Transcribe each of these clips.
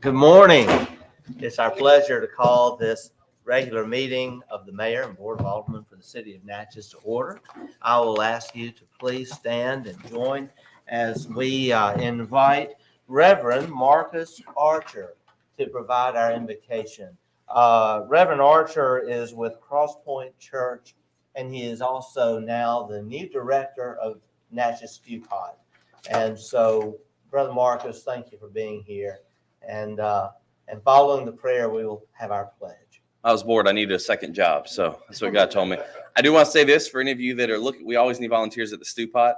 Good morning. It's our pleasure to call this regular meeting of the Mayor and Board of Aldermen for the City of Natchez to order. I will ask you to please stand and join as we invite Reverend Marcus Archer to provide our invocation. Reverend Archer is with Crosspoint Church, and he is also now the new director of Natchez Pod. And so, Brother Marcus, thank you for being here. And following the prayer, we will have our pledge. I was bored. I needed a second job, so that's what God told me. I do want to say this for any of you that are looking. We always need volunteers at the stew pot.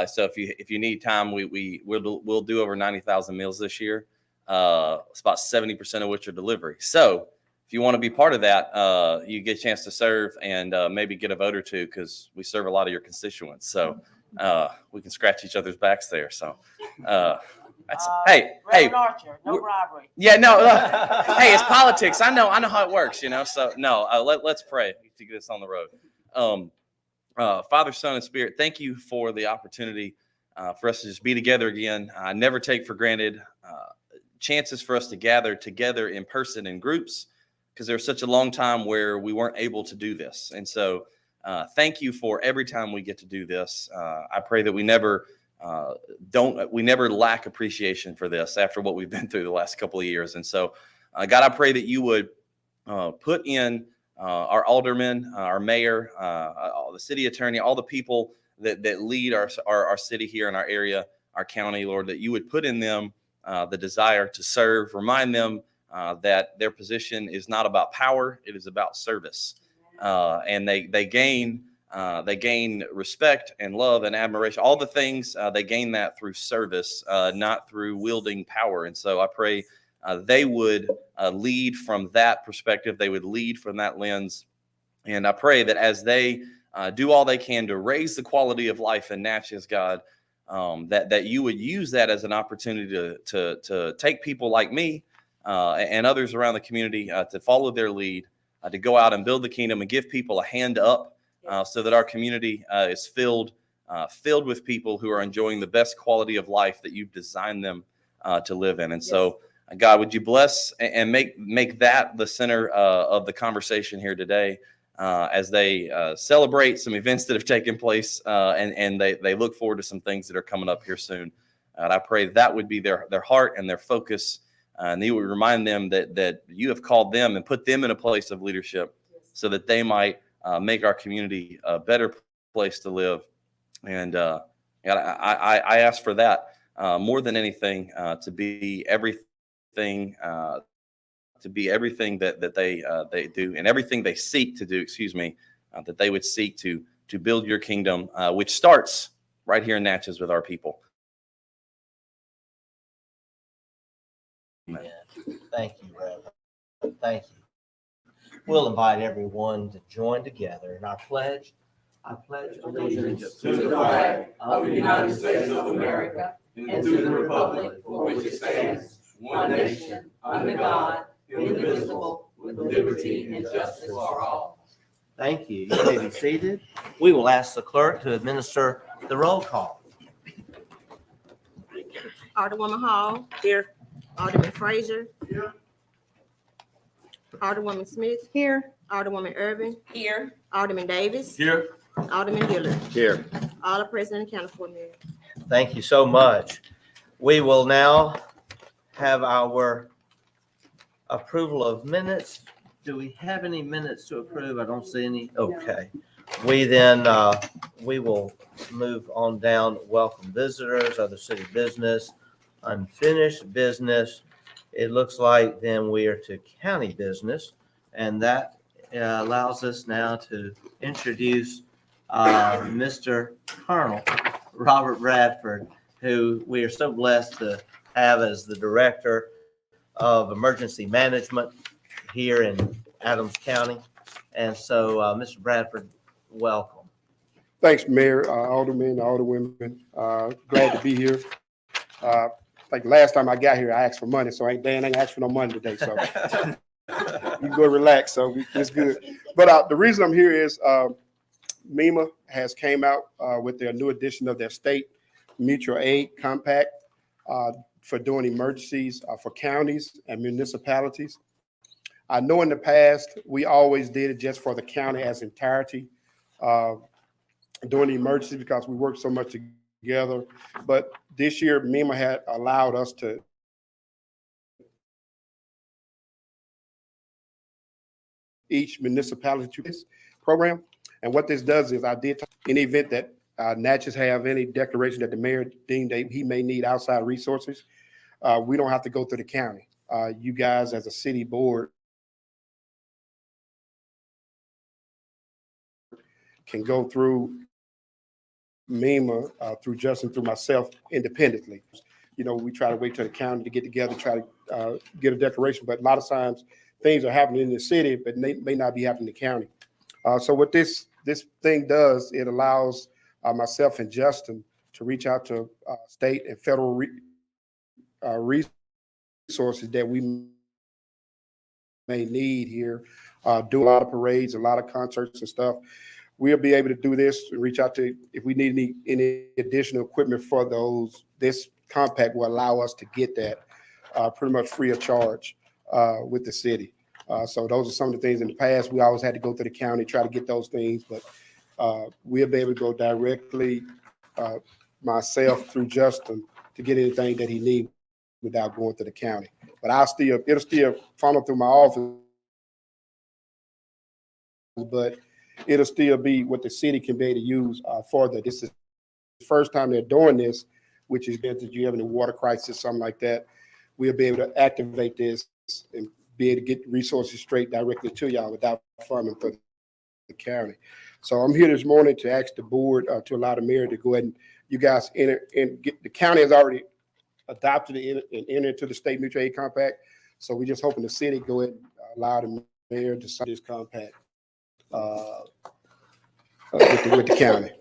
So if you need time, we'll do over 90,000 meals this year. It's about 70% of which are delivery. So if you want to be part of that, you get a chance to serve and maybe get a vote or two, because we serve a lot of your constituents. So we can scratch each other's backs there. So. Hey, Archer, no robbery. Yeah, no. Hey, it's politics. I know how it works, So no, let's pray to get us on the road. Father, Son, and Spirit, thank you for the opportunity for us to just be together again. I never take for granted chances for us to gather together in person in groups, because there was such a long time where we weren't able to do this. And so thank you for every time we get to do this. I pray that we never lack appreciation for this after what we've been through the last couple of years. And so, God, I pray that you would put in our aldermen, our mayor, the city attorney, all the people that lead our city here in our area, our county, Lord, that you would put in them the desire to serve, remind them that their position is not about power, it is about service. And they gain respect and love and admiration. All the things, they gain that through service, not through wielding power. And so I pray they would lead from that perspective. They would lead from that lens. And I pray that as they do all they can to raise the quality of life in Natchez, God, that you would use that as an opportunity to take people like me and others around the community to follow their lead, to go out and build the kingdom and give people a hand up. So that our community is filled with people who are enjoying the best quality of life that you've designed them to live in. And so, God, would you bless and make that the center of the conversation here today as they celebrate some events that have taken place and they look forward to some things that are coming up here soon. And I pray that would be their heart and their focus, and you would remind them that you have called them and put them in a place of leadership so that they might make our community a better place to live. And God, I ask for that more than anything, to be everything that they do, and everything they seek to do, that they would seek to build your kingdom, which starts right here in Natchez with our people. Amen. Thank you, Reverend. Thank you. We'll invite everyone to join together in our pledge. I pledge allegiance to the flag of the United States of America and to the republic for which it stands, one nation, under God, indivisible, with liberty and justice for all. Thank you. You may be seated. We will ask the clerk to administer the roll call. Alderwoman Hall. Here. Alderman Frazier. Here. Alderwoman Smith. Here. Alderwoman Irvin. Here. Alderman Davis. Here. Alderman Dillard. Here. All are present and accounted for, Mayor. Thank you so much. We will now have our approval of minutes. Do we have any minutes to approve? I don't see any. Okay. We will move on down. Welcome visitors, other city business, unfinished business. It looks like then we are to county business, and that allows us now to introduce Mr. Colonel Robert Bradford, who we are so blessed to have as the Director of Emergency Management here in Adams County. And so, Mr. Bradford, welcome. Thanks, Mayor, Aldermen, Alderwomen. Glad to be here. Like last time I got here, I asked for money, so Dan ain't asked for no money today. So you go relax. So it's good. But the reason I'm here is MEMA has came out with their new edition of their state mutual aid compact. for doing emergencies for counties and municipalities. I know in the past, we always did it just for the county as entirety, during the emergency because we worked so much together. But this year, MEMA had allowed us to each municipality to this program. And what this does is in the event that Natchez have any declaration that the mayor deemed that he may need outside resources, we don't have to go through the county. You guys as a city board can go through MEMA, through Justin, through myself independently. You know, we try to wait till the county to get together, try to get a declaration, but a lot of times things are happening in the city, but may not be happening in the county. So what this thing does, it allows myself and Justin to reach out to state and federal resources that we may need here, do a lot of parades, a lot of concerts and stuff. We'll be able to do this and reach out to, if we need any additional equipment for those, this compact will allow us to get that pretty much free of charge with the city. So those are some of the things in the past. We always had to go to the county, try to get those things, but we'll be able to go directly myself through Justin to get anything that he needs without going to the county. But it'll still funnel through my office, but it'll still be what the city can be able to use for that. This is the first time they're doing this, which is good that you have any water crisis, something like that. We'll be able to activate this and be able to get resources straight directly to y'all without farming for the county. So I'm here this morning to ask the board to allow the mayor to go ahead and you guys enter and get, the county has already adopted it and entered into the state mutual aid compact. So we're just hoping the city go ahead and allow the mayor to sign this compact with the county.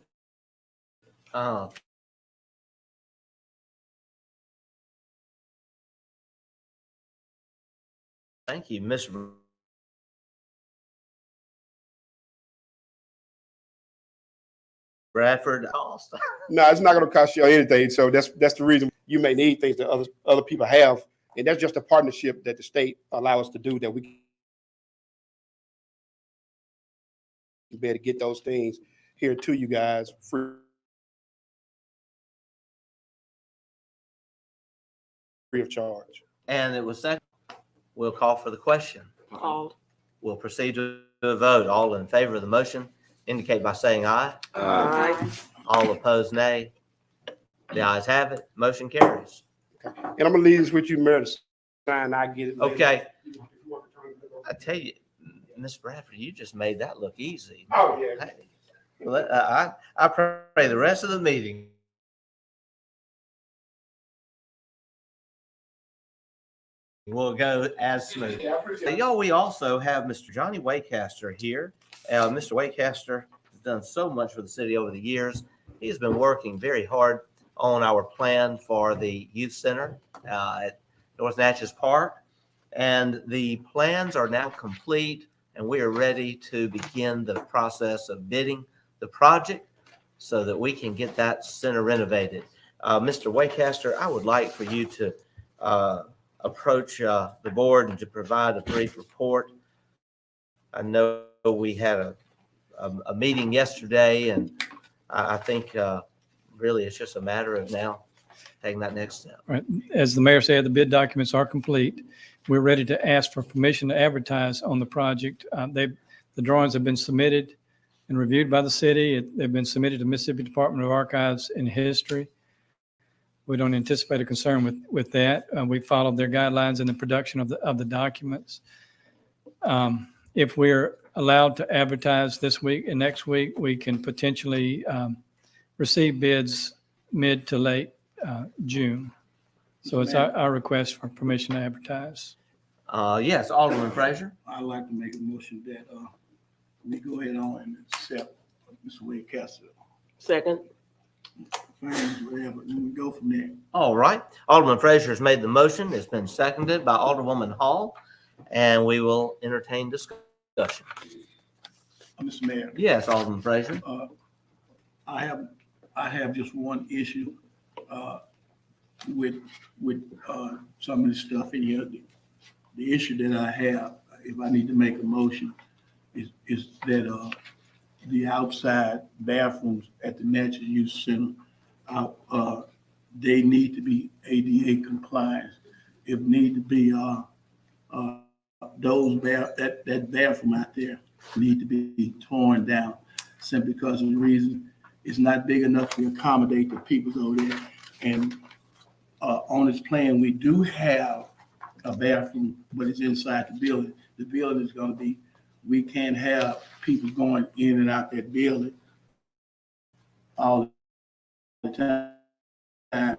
Thank you, Ms. Bradford. No, it's not going to cost you anything. So that's the reason you may need things that other people have, and that's just a partnership that the state allow us to do that we can be able to get those things here to you guys free of charge. And it was second. We'll call for the question. Called. We'll proceed to a vote. All in favor of the motion indicate by saying aye. Aye. All opposed, nay. The ayes have it. Motion carries. And I'm going to leave this with you, Mayor, to sign. I get it later. Okay. I tell you, Miss Bradford, you just made that look easy. Oh, yeah. Hey, well, I pray the rest of the meeting will go as smooth. So, y'all, we also have Mr. Johnny Waycaster here. Mr. Waycaster has done so much for the city over the years. He has been working very hard on our plan for the youth center at North Natchez Park. And the plans are now complete, and we are ready to begin the process of bidding the project so that we can get that center renovated. Mr. Waycaster, I would like for you to approach the board and to provide a brief report. I know we had a meeting yesterday, and I think really it's just a matter of now taking that next step. Right. As the mayor said, the bid documents are complete. We're ready to ask for permission to advertise on the project. The drawings have been submitted and reviewed by the city. They've been submitted to Mississippi Department of Archives and History. We don't anticipate a concern with that. We followed their guidelines in the production of the documents. If we're allowed to advertise this week and next week, we can potentially receive bids mid to late June. So it's our request for permission to advertise. Yes, Alderman Frazier. I'd like to make a motion that we go ahead on and accept Mr. Waycaster. Second. Whatever, and we go from there. All right. Alderman Frazier has made the motion. It's been seconded by Alderwoman Hall, and we will entertain discussion. Mr. Mayor, Yes, Alderman Frazier. I have just one issue. with some of the stuff in here. The issue that I have, if I need to make a motion, is that the outside bathrooms at the Natchez Youth Center, they need to be ADA compliant. If need to be, that bathroom out there need to be torn down simply because of the reason it's not big enough to accommodate the people over there. And on this plan, we do have a bathroom, but it's inside the building. The building is gonna be, we can't have people going in and out that building all the time.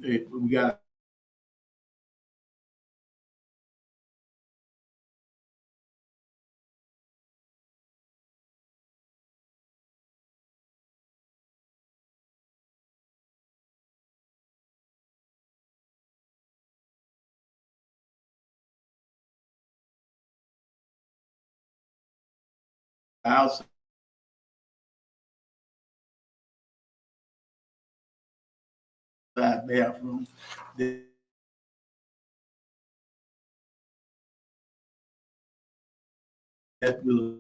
We got outside bathroom that will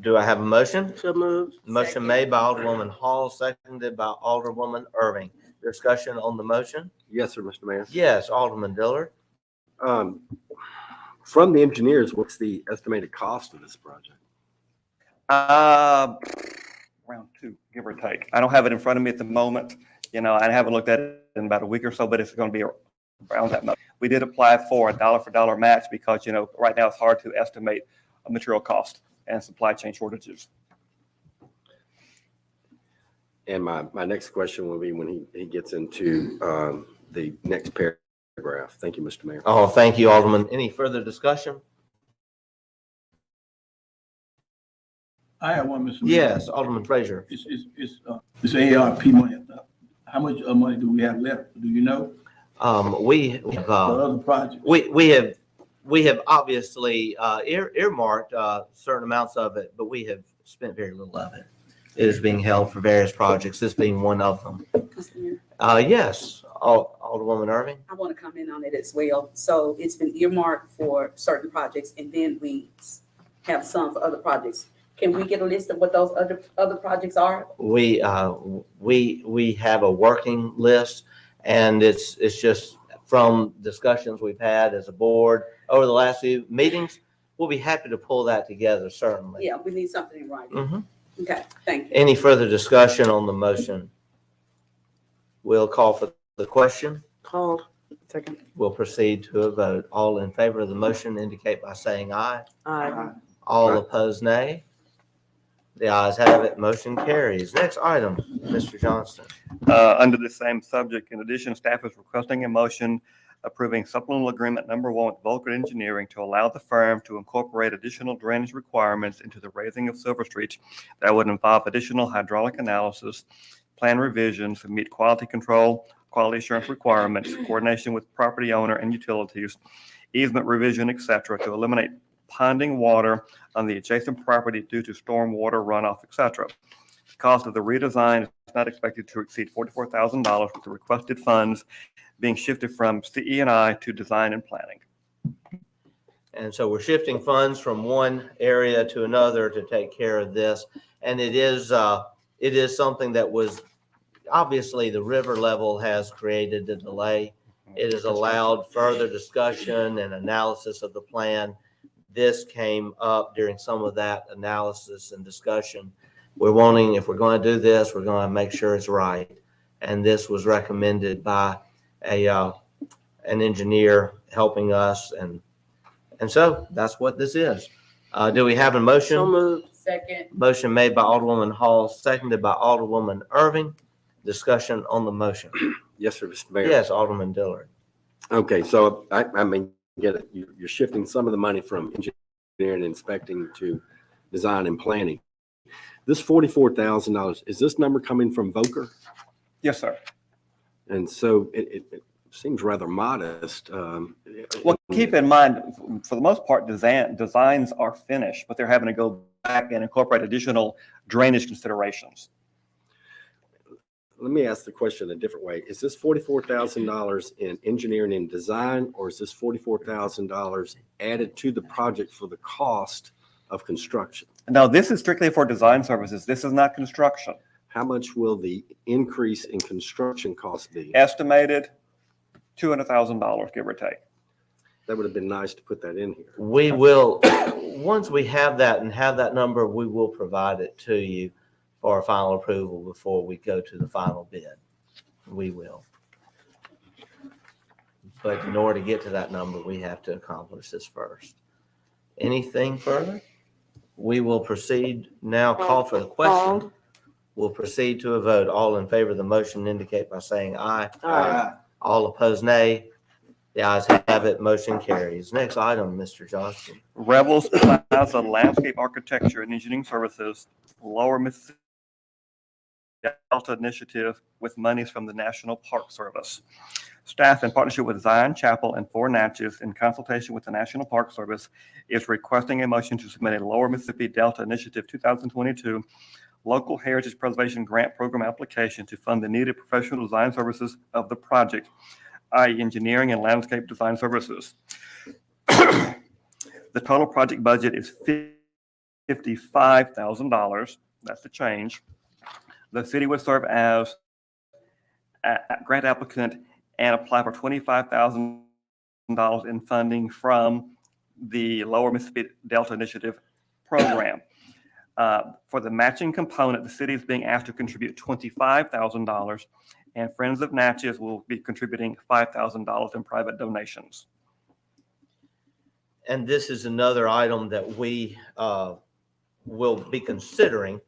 Do I have a motion? So moved. Motion made by Alderwoman Hall, seconded by Alderwoman Irving. Discussion on the motion? Yes, sir, Mr. Mayor. Yes, Alderman Dillard. From the engineers, what's the estimated cost of this project? Round two, give or take. I don't have it in front of me at the moment. You know, I haven't looked at it in about a week or so, but it's going to be around that much. We did apply for a dollar for dollar match because, you know, right now it's hard to estimate a material cost and supply chain shortages. And my next question will be when he gets into the next paragraph. Thank you, Mr. Mayor. Oh, thank you, Alderman. Any further discussion? I have one, Mr. Mayor. Yes, Alderman Frazier. It's ARP money. How much money do we have left? Do you know? We have, For other projects? we have obviously earmarked certain amounts of it, but we have spent very little of it. It is being held for various projects, this being one of them. Mr. Mayor, Yes, Alderwoman Irving. I want to comment on it as well. So it's been earmarked for certain projects and then we have some for other projects. Can we get a list of what those other projects are? We have a working list, and it's just from discussions we've had as a board over the last few meetings. We'll be happy to pull that together, certainly. Yeah, we need something in writing. Mhm. Okay, thank you. Any further discussion on the motion? We'll call for the question. Called. Second. We'll proceed to a vote. All in favor of the motion indicate by saying aye. Aye. All Aye. opposed, nay. The ayes have it. Motion carries. Next item, Mr. Johnston. Under the same subject, in addition, staff is requesting a motion approving supplemental agreement number 1 with Vulcan Engineering to allow the firm to incorporate additional drainage requirements into the raising of Silver Street that would involve additional hydraulic analysis, plan revisions to meet quality control, quality assurance requirements, coordination with property owner and utilities, easement revision, etc., to eliminate ponding water on the adjacent property due to storm water runoff, etc. The cost of the redesign is not expected to exceed $44,000, with the requested funds being shifted from CE&I to design and planning. And so we're shifting funds from one area to another to take care of this. And it is something that was, obviously the river level has created the delay. It has allowed further discussion and analysis of the plan. This came up during some of that analysis and discussion. We're wanting, if we're going to do this, we're going to make sure it's right. And this was recommended by an engineer helping us. And so that's what this is. Do we have a motion? So moved. Second. Motion made by Alderwoman Hall, seconded by Alderwoman Irving. Discussion on the motion. Yes, sir, Mr. Mayor. Yes, Alderman Dillard. Okay, so I mean, get it. You're shifting some of the money from engineering and inspecting to design and planning. This $44,000, is this number coming from Volker? Yes, sir. And so it seems rather modest. Well, keep in mind, for the most part, designs are finished, but they're having to go back and incorporate additional drainage considerations. Let me ask the question a different way. Is this $44,000 in engineering and design, or is this $44,000 added to the project for the cost of construction? No, this is strictly for design services. This is not construction. How much will the increase in construction cost be? Estimated $200,000, give or take. That would have been nice to put that in here. We will, once we have that and have that number, we will provide it to you for a final approval before we go to the final bid. We will. But in order to get to that number, we have to accomplish this first. Anything further? We will proceed now. Call for the question. Called. We'll proceed to a vote. All in favor of the motion indicate by saying aye. Aye. All opposed, nay. The ayes have it. Motion carries. Next item, Mr. Johnston. Revels Plaza Landscape Architecture and Engineering Services, Lower Mississippi Delta Initiative with monies from the National Park Service. Staff, in partnership with Zion Chapel and 4 Natchez, in consultation with the National Park Service, is requesting a motion to submit a Lower Mississippi Delta Initiative 2022 Local Heritage Preservation Grant Program application to fund the needed professional design services of the project, i.e. engineering and landscape design services. The total project budget is $55,000. That's the change. The city would serve as a grant applicant and apply for $25,000 in funding from the Lower Mississippi Delta Initiative program. For the matching component, the city is being asked to contribute $25,000, and Friends of Natchez will be contributing $5,000 in private donations. And this is another item that we will be considering.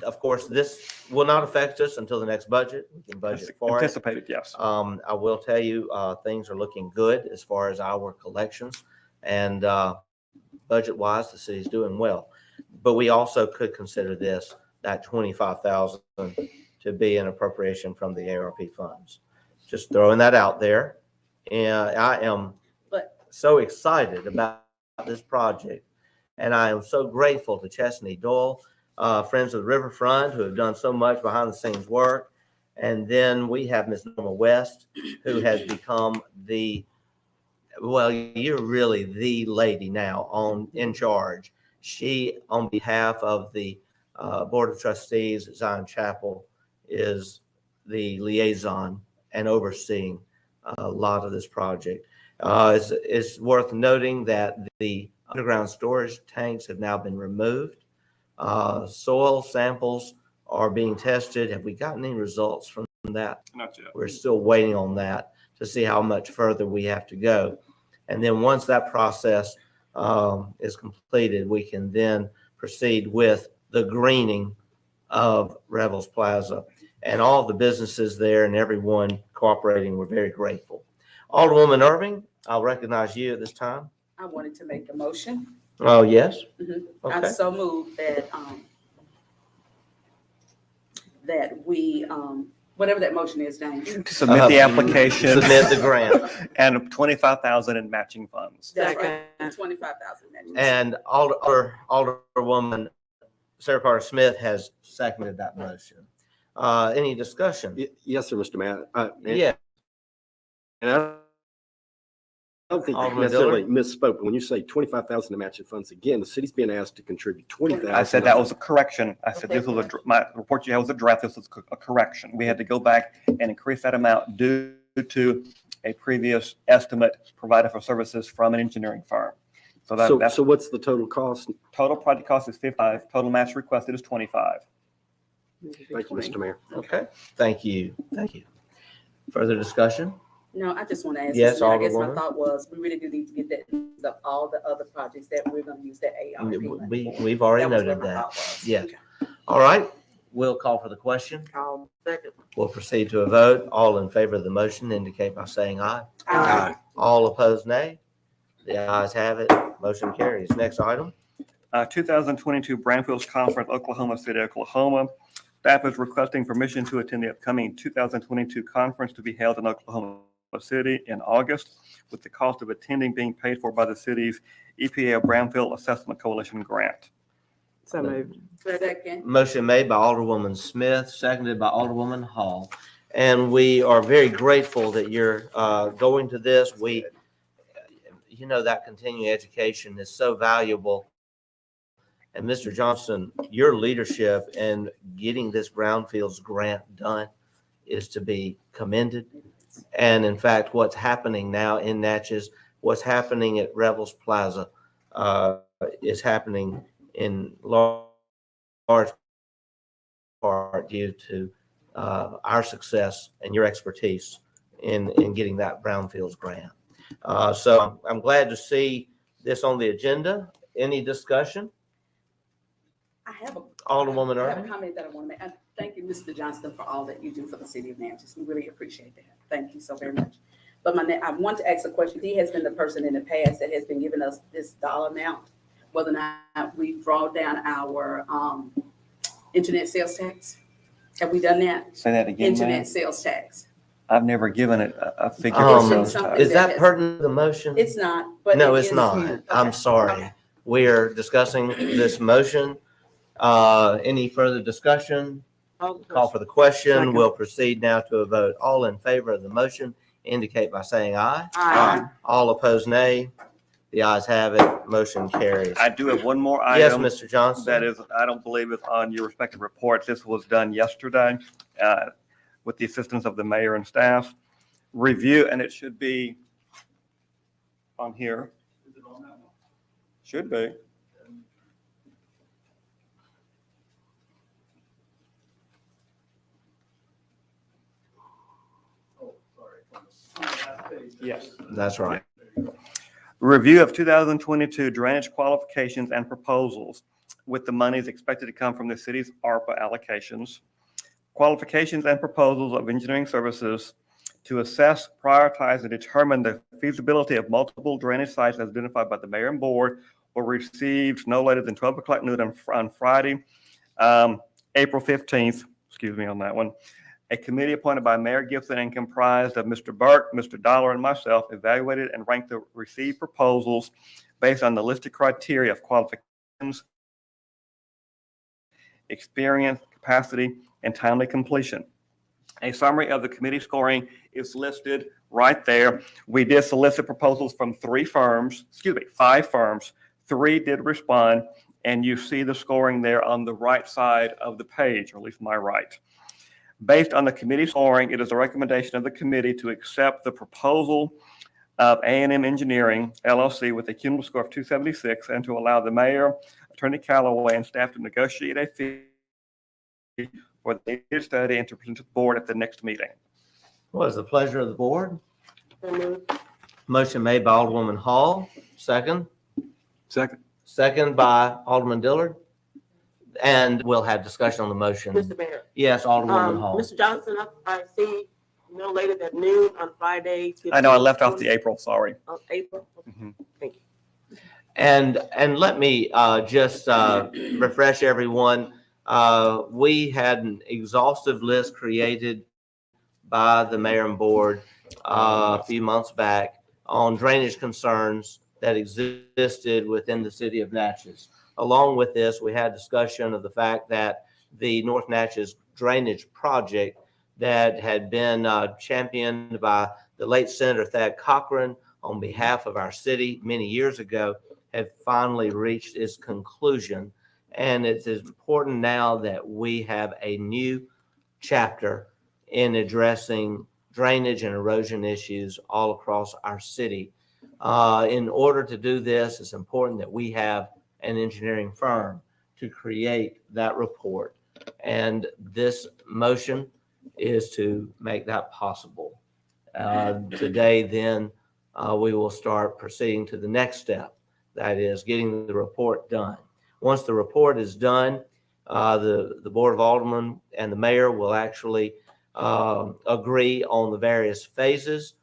Of course, this will not affect us until the next budget. We can budget for it. Anticipated, yes. I will tell you, things are looking good as far as our collections, and budget-wise, the city's doing well. But we also could consider that 25,000 to be an appropriation from the ARP funds. Just throwing that out there. And I am so excited about this project, and I am so grateful to Chesney Doyle, Friends of the Riverfront, who have done so much behind the scenes work. And then we have Ms. Norma West, who has become you're really the lady now in charge. She, on behalf of the Board of Trustees at Zion Chapel, is the liaison and overseeing a lot of this project. It's worth noting that the underground storage tanks have now been removed. Soil samples are being tested. Have we gotten any results from that? Not yet. We're still waiting on that to see how much further we have to go. And then once that process is completed, we can then proceed with the greening of Revels Plaza. And all the businesses there and everyone cooperating, we're very grateful. Alderwoman Irving, I'll recognize you at this time. I wanted to make the motion. Oh, yes? I Okay. so moved that we, whatever that motion is, James. To submit the application. Submit the grant. And $25,000 in matching funds. That's right, 25,000. And Alderwoman Sarah Carter Smith has seconded that motion. Any discussion? Yes, sir, Mr. Mayor. Yeah. And I don't think you Alderman necessarily misspoke. When you say 25,000 in matching funds, again, the city's being asked to contribute 20,000. I said that was a correction. I said this was my report you had was a draft. This was a correction. We had to go back and increase that amount due to a previous estimate provided for services from an engineering firm. So that's So what's the total cost? total project cost is 55. Total match requested is 25. Thank you, Mr. Mayor. Okay. Thank you. Thank you. Further discussion? No, I just want to ask. Yes, I guess my Alderwoman. thought was, we really do need to get that of all the other projects that we're going to use that ARP money for. We've already That was noted what my that. thought was. Yeah. Okay. All right. We'll call for the question. Second. We'll proceed to a vote. All in favor of the motion indicate by saying aye. Aye. All opposed, nay. The ayes have it. Motion carries. Next item. 2022 Brownfields Conference, Oklahoma City, Oklahoma. Staff is requesting permission to attend the upcoming 2022 conference to be held in Oklahoma City in August, with the cost of attending being paid for by the city's EPA Brownfield Assessment Coalition grant. So moved. Second. Motion made by Alderwoman Smith, seconded by Alderwoman Hall. And we are very grateful that you're going to this. That continuing education is so valuable. And Mr. Johnson, your leadership in getting this Brownfields grant done is to be commended. And in fact, what's happening now in Natchez, what's happening at Revels Plaza is happening in large part due to our success and your expertise in getting that Brownfields grant. So I'm glad to see this on the agenda. Any discussion? I have a Alderwoman I have a Irving? comment that I want to make. Thank you, Mr. Johnston, for all that you do for the city of Natchez. We really appreciate that. Thank you so very much. But I want to ask a question. He has been the person in the past that has been giving us this dollar amount, whether or not we draw down our internet sales tax. Have we done that? Say that again, Internet ma'am. sales tax. I've never given it a figure. Um, for It's sales something tax. Is that pertinent to the motion? It's not, but. No, it it's is- not. I'm Okay. sorry. Okay. We are discussing this motion. Any further discussion? Call for the question. Second. We'll proceed now to a vote. All in favor of the motion indicate by saying aye. Aye. All opposed, nay. The ayes have it. Motion carries. I do have one more Yes, item. Mr. Johnson. That is, I don't believe it's on your respective reports. This was done yesterday with the assistance of the mayor and staff. Review, and it should be on here. Should be. Yes. That's right. Review of 2022 drainage qualifications and proposals with the monies expected to come from the city's ARPA allocations. Qualifications and proposals of engineering services to assess, prioritize, and determine the feasibility of multiple drainage sites as identified by the mayor and board were received no later than 12 o'clock noon on Friday, April 15th, excuse me on that one. A committee appointed by Mayor Gibson and comprised of Mr. Burke, Mr. Dollar, and myself evaluated and ranked the received proposals based on the listed criteria of qualifications, experience, capacity, and timely completion. A summary of the committee scoring is listed right there. We did solicit proposals from 5 firms. 3 did respond, and you see the scoring there on the right side of the page, or at least my right. Based on the committee scoring, it is a recommendation of the committee to accept the proposal of A&M Engineering LLC with a cumulative score of 276 and to allow the mayor, Attorney Callaway, and staff to negotiate a fee for the study and to present to the board at the next meeting. What is the pleasure of the board? So moved. Motion made by Alderwoman Hall, second. Second. Second by Alderman Dillard. And we'll have discussion on the motion. Mr. Mayor. Yes, Alderwoman Hall. Mr. Johnson, I see no later than noon on Friday. I know I left off the April, sorry. April. Mhm. Thank you. And let me just refresh everyone. We had an exhaustive list created by the mayor and board a few months back on drainage concerns that existed within the city of Natchez. Along with this, we had discussion of the fact that the North Natchez drainage project that had been championed by the late Senator Thad Cochran on behalf of our city many years ago had finally reached its conclusion. And it is important now that we have a new chapter in addressing drainage and erosion issues all across our city. In order to do this, it's important that we have an engineering firm to create that report. And this motion is to make that possible. Today, then, we will start proceeding to the next step. That is getting the report done. Once the report is done, the Board of Aldermen and the mayor will actually agree on the various phases,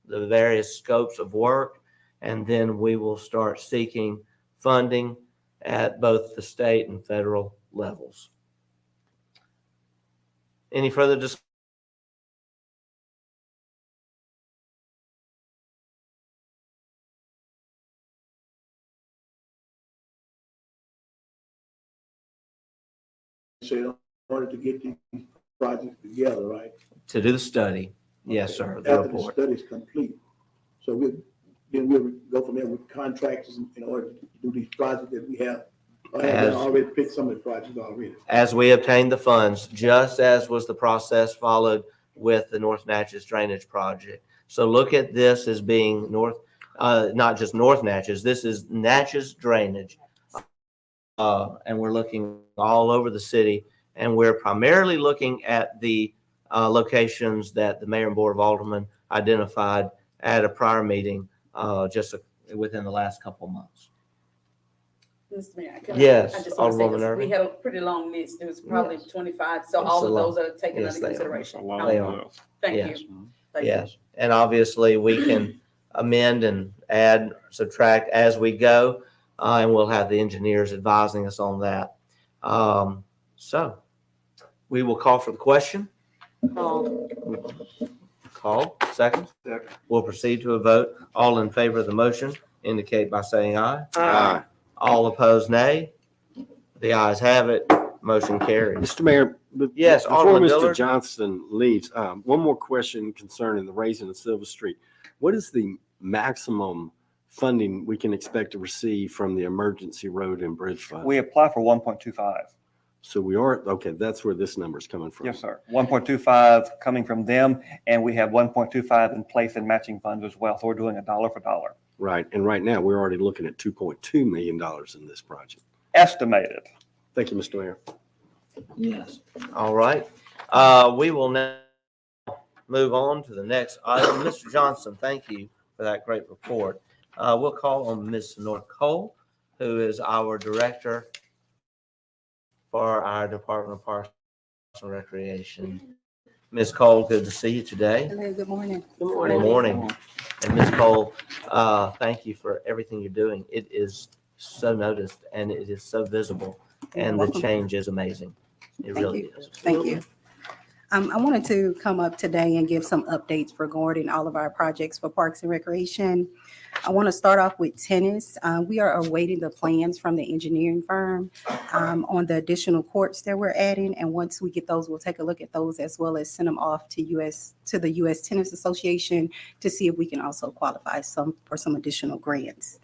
the various scopes of work, and then we will start seeking funding at both the state and federal levels. Any further discussion? So in order to get these projects together, right? To do the study. Yes, sir, the After the report. study's complete. So we'll go from there with contractors in order to do these projects that we have. I have already picked some of the projects already. As we obtain the funds, just as was the process followed with the North Natchez Drainage Project. So look at this as being not just North Natchez, this is Natchez Drainage. And we're looking all over the city, and we're primarily looking at the locations that the mayor and board of aldermen identified at a prior meeting within the last couple of months. Mr. Mayor, Yes, I just want to say, Alderwoman 'cause Irving. we had a pretty long list. It was probably 25, so It's all a of lot. those are taken Yes, under they are. consideration. They are. Thank Yes. you. Thank you. Yes, and obviously we can amend and add, subtract as we go, and we'll have the engineers advising us on that. So we will call for the question. Call, second. We'll proceed to a vote. All in favor of the motion indicate by saying aye. Aye. All opposed, nay. The ayes have it. Motion carries. Mr. Mayor, Yes, before Alderman Mr. Dillard. Johnson leaves, one more question concerning the raising of Silver Street. What is the maximum funding we can expect to receive from the emergency road and bridge fund? We apply for 1.25. So we are, okay, that's where this number is coming from. Yes, sir. 1.25 coming from them, and we have 1.25 in place in matching funds as well. So we're doing a dollar for dollar. Right. And right now, we're already looking at $2.2 million in this project. Estimated. Thank you, Mr. Mayor. Yes. All right. We will now move on to the next item. Mr. Johnson, thank you for that great report. We'll call on Ms. Nora Cole, who is our director for our Department of Parks and Recreation. Ms. Cole, good to see you today. Hello, good morning. Good morning. And Ms. Cole, thank you for everything you're doing. It is so noticed and it is so visible, and the change is amazing. It really is. Thank you. I wanted to come up today and give some updates regarding all of our projects for Parks and Recreation. I want to start off with tennis. We are awaiting the plans from the engineering firm on the additional courts that we're adding. And once we get those, we'll take a look at those as well as send them off to the U.S. Tennis Association to see if we can also qualify for some additional grants.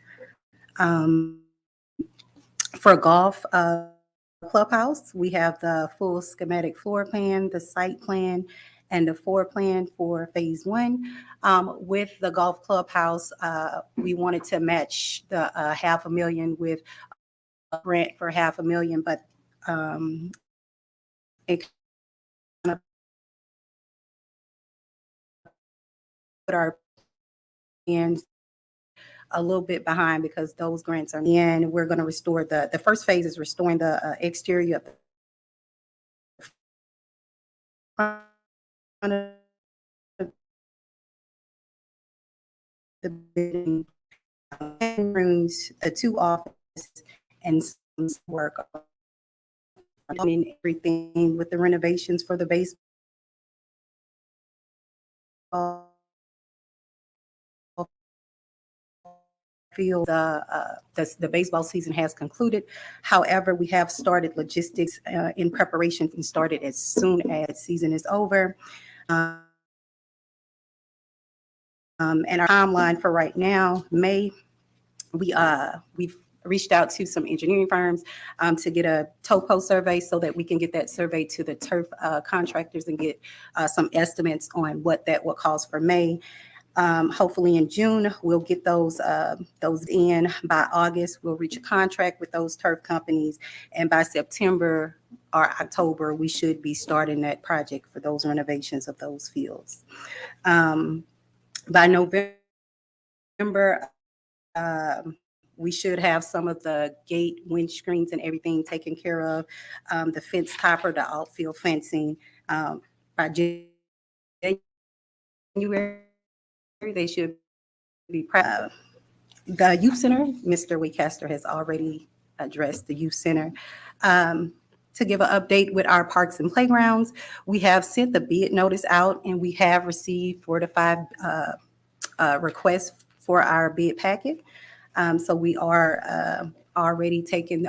For golf, clubhouse, we have the full schematic floor plan, the site plan, and the floor plan for phase 1. With the golf clubhouse, we wanted to match the $500,000 with a grant for $500,000, but it kind of put our plans a little bit behind because those grants are in. We're going to restore the first phase is restoring the exterior of the building, rooms, 2 offices, and some work. I mean, everything with the renovations for the baseball field. The baseball season has concluded. However, we have started logistics in preparation and started as soon as season is over. And our timeline for right now, May, we've reached out to some engineering firms to get a topo survey so that we can get that survey to the turf contractors and get some estimates on what that will cost for May. Hopefully in June, we'll get those in. By August, we'll reach a contract with those turf companies. And by September or October, we should be starting that project for those renovations of those fields. By November, we should have some of the gate windscreens and everything taken care of. The fence topper, the outfield fencing. By January, they should be proud. The youth center, Mr. Waycaster has already addressed the youth center. To give an update with our parks and playgrounds, we have sent the bid notice out and we have received 4 to 5 requests for our bid packet. So we are already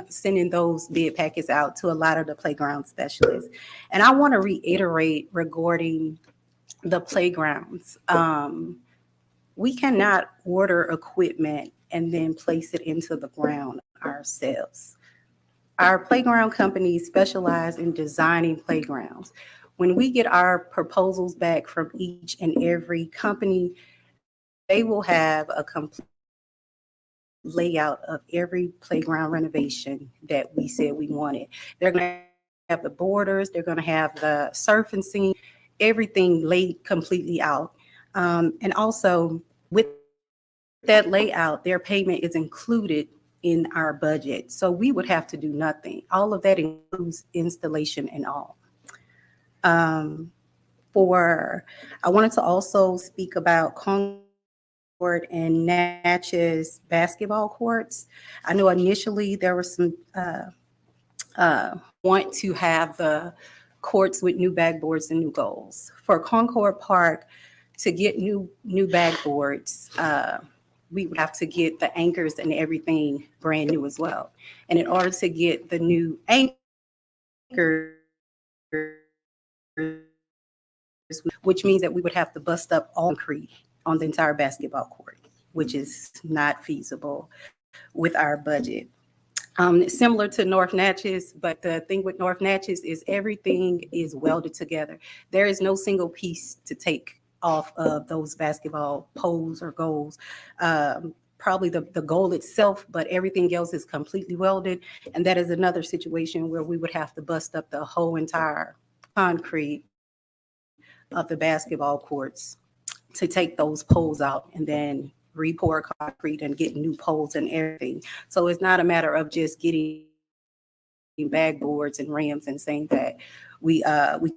sending those bid packets out to a lot of the playground specialists. And I want to reiterate regarding the playgrounds. We cannot order equipment and then place it into the ground ourselves. Our playground companies specialize in designing playgrounds. When we get our proposals back from each and every company, they will have a complete layout of every playground renovation that we said we wanted. They're going to have the borders, they're going to have the surfacing, everything laid completely out. And also with that layout, their payment is included in our budget. So we would have to do nothing. All of that includes installation and all. I wanted to also speak about Confort and Natchez basketball courts. I know initially there was some want to have the courts with new backboards and new goals. For Concord Park, to get new backboards, we would have to get the anchors and everything brand new as well. And in order to get the new anchors, which means that we would have to bust up all concrete on the entire basketball court. which is not feasible with our budget. Similar to North Natchez, but the thing with North Natchez is everything is welded together. There is no single piece to take off of those basketball poles or goals. Probably the goal itself, but everything else is completely welded. And that is another situation where we would have to bust up the whole entire concrete of the basketball courts to take those poles out and then re-pour concrete and get new poles and everything. So it's not a matter of just getting backboards and rims and saying that we can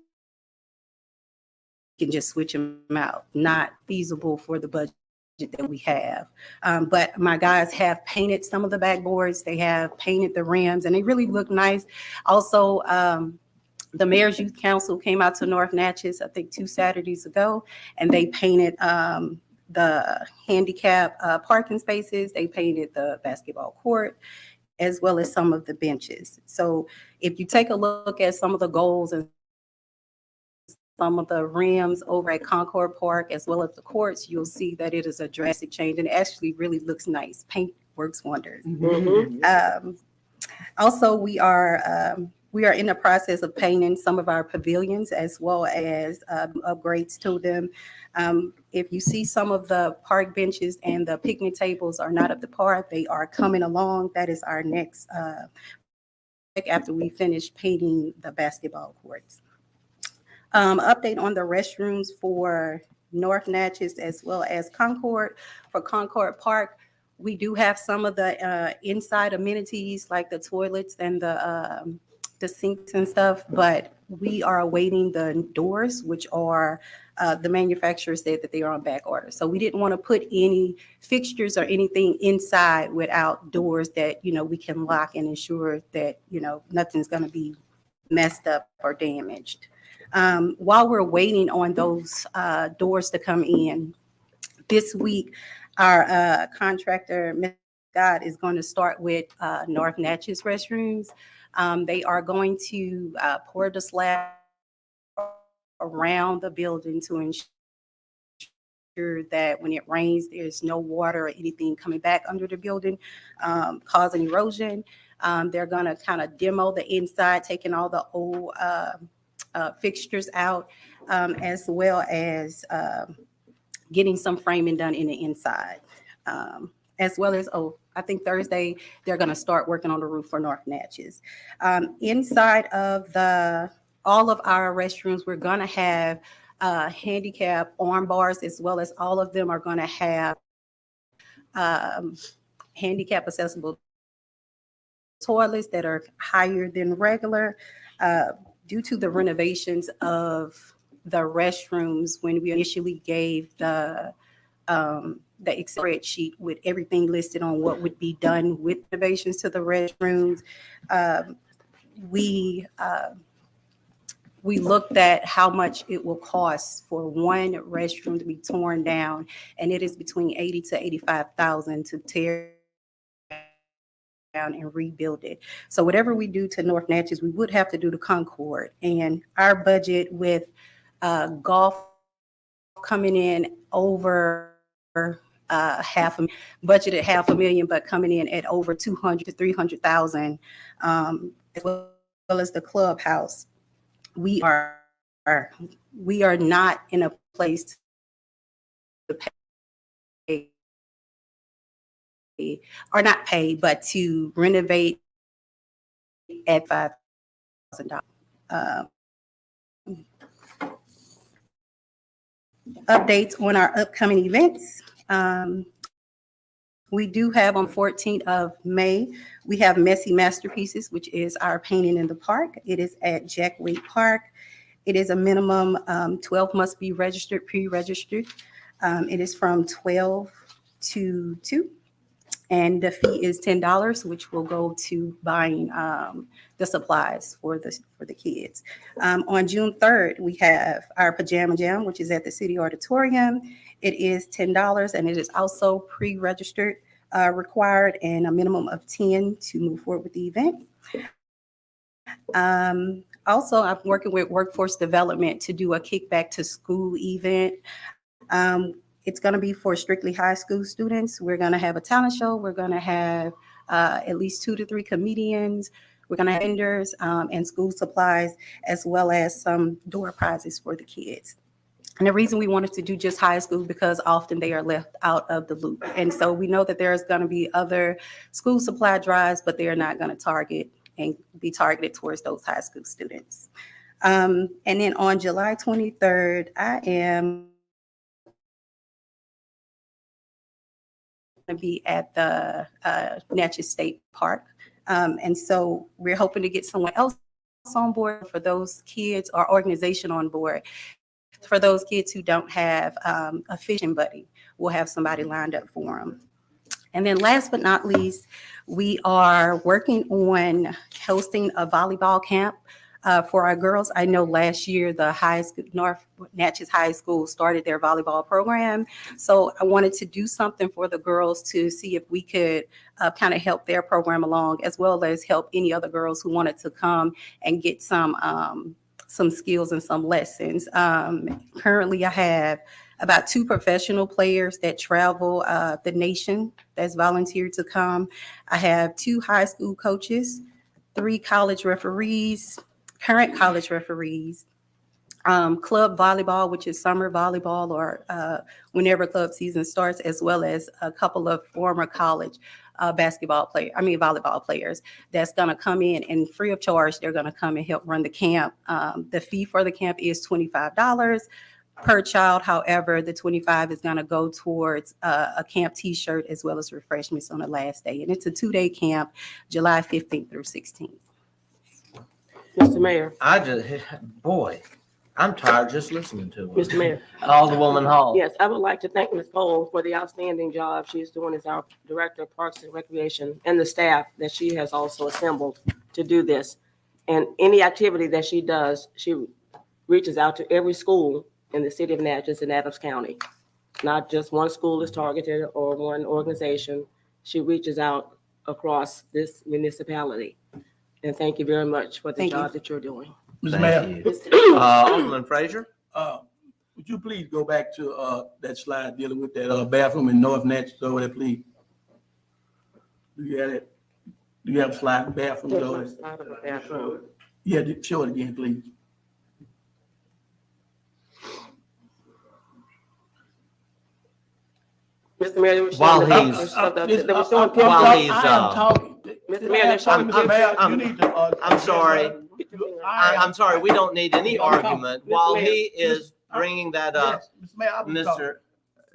just switch them out. Not feasible for the budget that we have. But my guys have painted some of the backboards. They have painted the rims and they really look nice. Also, the Mayor's Youth Council came out to North Natchez, I think 2 Saturdays ago, and they painted the handicap parking spaces. They painted the basketball court as well as some of the benches. So if you take a look at some of the goals and some of the rims over at Concord Park as well as the courts, you'll see that it is a drastic change and it actually really looks nice. Paint works wonders. Also, we are in the process of painting some of our pavilions as well as upgrades to them. If you see some of the park benches and the picnic tables are not up to par, they are coming along. That is our next after we finish painting the basketball courts. Update on the restrooms for North Natchez as well as Concord. For Concord Park, we do have some of the inside amenities like the toilets and the sinks and stuff, but we are awaiting the doors, which are the manufacturer said that they are on back order. So we didn't want to put any fixtures or anything inside without doors that, we can lock and ensure that, nothing's going to be messed up or damaged. While we're waiting on those doors to come in, this week, our contractor, Ms. Scott, is going to start with North Natchez restrooms. They are going to pour the slab around the building to ensure that when it rains, there's no water or anything coming back under the building, causing erosion. They're going to kind of demo the inside, taking all the old fixtures out, as well as getting some framing done in the inside. As well as, I think Thursday, they're going to start working on the roof for North Natchez. Inside of all of our restrooms, we're going to have handicap arm bars, as well as all of them are going to have handicap accessible toilets that are higher than regular. Due to the renovations of the restrooms, when we initially gave the spreadsheet with everything listed on what would be done with renovations to the restrooms, we looked at how much it will cost for one restroom to be torn down, and it is between $80,000 to $85,000 to tear down and rebuild it. So whatever we do to North Natchez, we would have to do to Concord. And our budget with golf coming in over budgeted $500,000, but coming in at over $200,000 to $300,000, as well as the clubhouse, we are not in a place to pay, or not pay, but to renovate at $5,000. Updates on our upcoming events. We do have on 14th of May, we have Messy Masterpieces, which is our painting in the park. It is at Jack Wade Park. It is a minimum 12 must be registered, pre-registered. It is from 12 to 2. And the fee is $10, which will go to buying the supplies for the kids. On June 3rd, we have our Pajama Jam, which is at the City Auditorium. It is $10, and it is also pre-registered required, and a minimum of 10 to move forward with the event. Also, I'm working with Workforce Development to do a kickback to school event. It's going to be for strictly high school students. We're going to have a talent show. We're going to have at least 2 to 3 comedians. We're going to have vendors and school supplies, as well as some door prizes for the kids. And the reason we wanted to do just high school because often they are left out of the loop. And so we know that there's going to be other school supply drives, but they are not going to target and be targeted towards those high school students. And then on July 23rd, I am going to be at the Natchez State Park. And so we're hoping to get someone else on board for those kids, or organization on board. For those kids who don't have a fishing buddy, we'll have somebody lined up for them. And then last but not least, we are working on hosting a volleyball camp for our girls. I know last year the high school, North Natchez High School started their volleyball program. So I wanted to do something for the girls to see if we could kind of help their program along, as well as help any other girls who wanted to come and get some skills and some lessons. Currently, I have about 2 professional players that travel the nation that's volunteered to come. I have 2 high school coaches, 3 college referees, current college referees, club volleyball, which is summer volleyball or whenever club season starts, as well as a couple of former college volleyball players that's going to come in and free of charge. They're going to come and help run the camp. The fee for the camp is $25 per child. However, the $25 is going to go towards a camp t-shirt as well as refreshments on the last day. And it's a 2-day camp, July 15th through 16th. Mr. Mayor, I'm tired just listening to it. Mr. Mayor. Alderwoman Hall. Yes, I would like to thank Ms. Cole for the outstanding job she's doing as our Director of Parks and Recreation, and the staff that she has also assembled to do this. And any activity that she does, she reaches out to every school in the city of Natchez and Adams County. Not just one school is targeted or one organization. She reaches out across this municipality. And thank you very much for the job that you're doing. Mr. Mayor, Thank you. Alderman Frazier? would you please go back to that slide dealing with that bathroom in North Natchez over there, please? Do you have it? Do you have a slide bathroom over there? Slide of a bathroom. Yeah, show it again, please. Mr. Mayor, they were While showing he's- they were showing pictures. While he's, I am talking. Mr. Mayor, they're showing Mr. Mayor, pictures. you need to. I'm sorry. I'm sorry, we don't need any I'm talking. argument. Mr. While Mayor. he is bringing that up, Yes, Mr. Mayor, I was talking. Mr.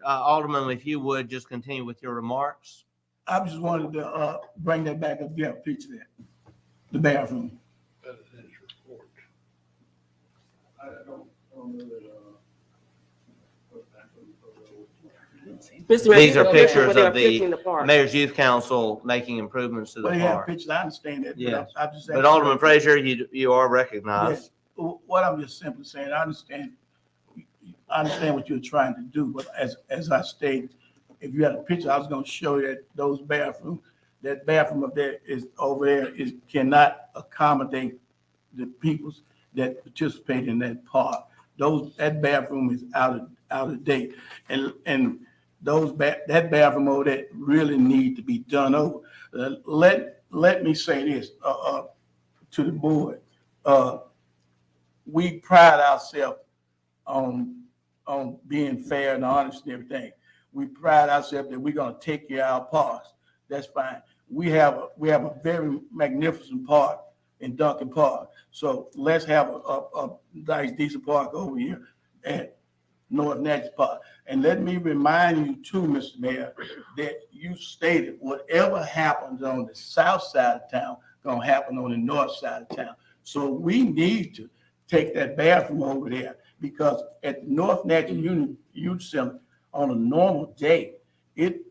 Alderman, if you would just continue with your remarks. I just wanted to bring that back up, get a picture there, the bathroom. Mr. Mayor, These are where pictures they of fixing the park. Mayor's Youth Council making improvements to the Well, yeah, park. pictures, I understand that. Yes. I'm just But Alderman Frazier, you are recognized. What I'm just simply saying, I understand what you're trying to do, but as I stated, if you had a picture, I was gonna show you that bathroom up there is over there cannot accommodate the peoples that participate in that park. That bathroom is out of date. And that bathroom over there really need to be done over. Let me say this to the board. We pride ourselves on being fair and honest and everything. We pride ourselves that we're gonna take care of our parks. That's fine. We have a very magnificent park in Duncan Park. So let's have a nice decent park over here at North Natchez Park. And let me remind you too, Mr. Mayor, that you stated whatever happens on the south side of town gonna happen on the north side of town. So we need to take that bathroom over there, because at North Natchez Youth Center on a normal day, it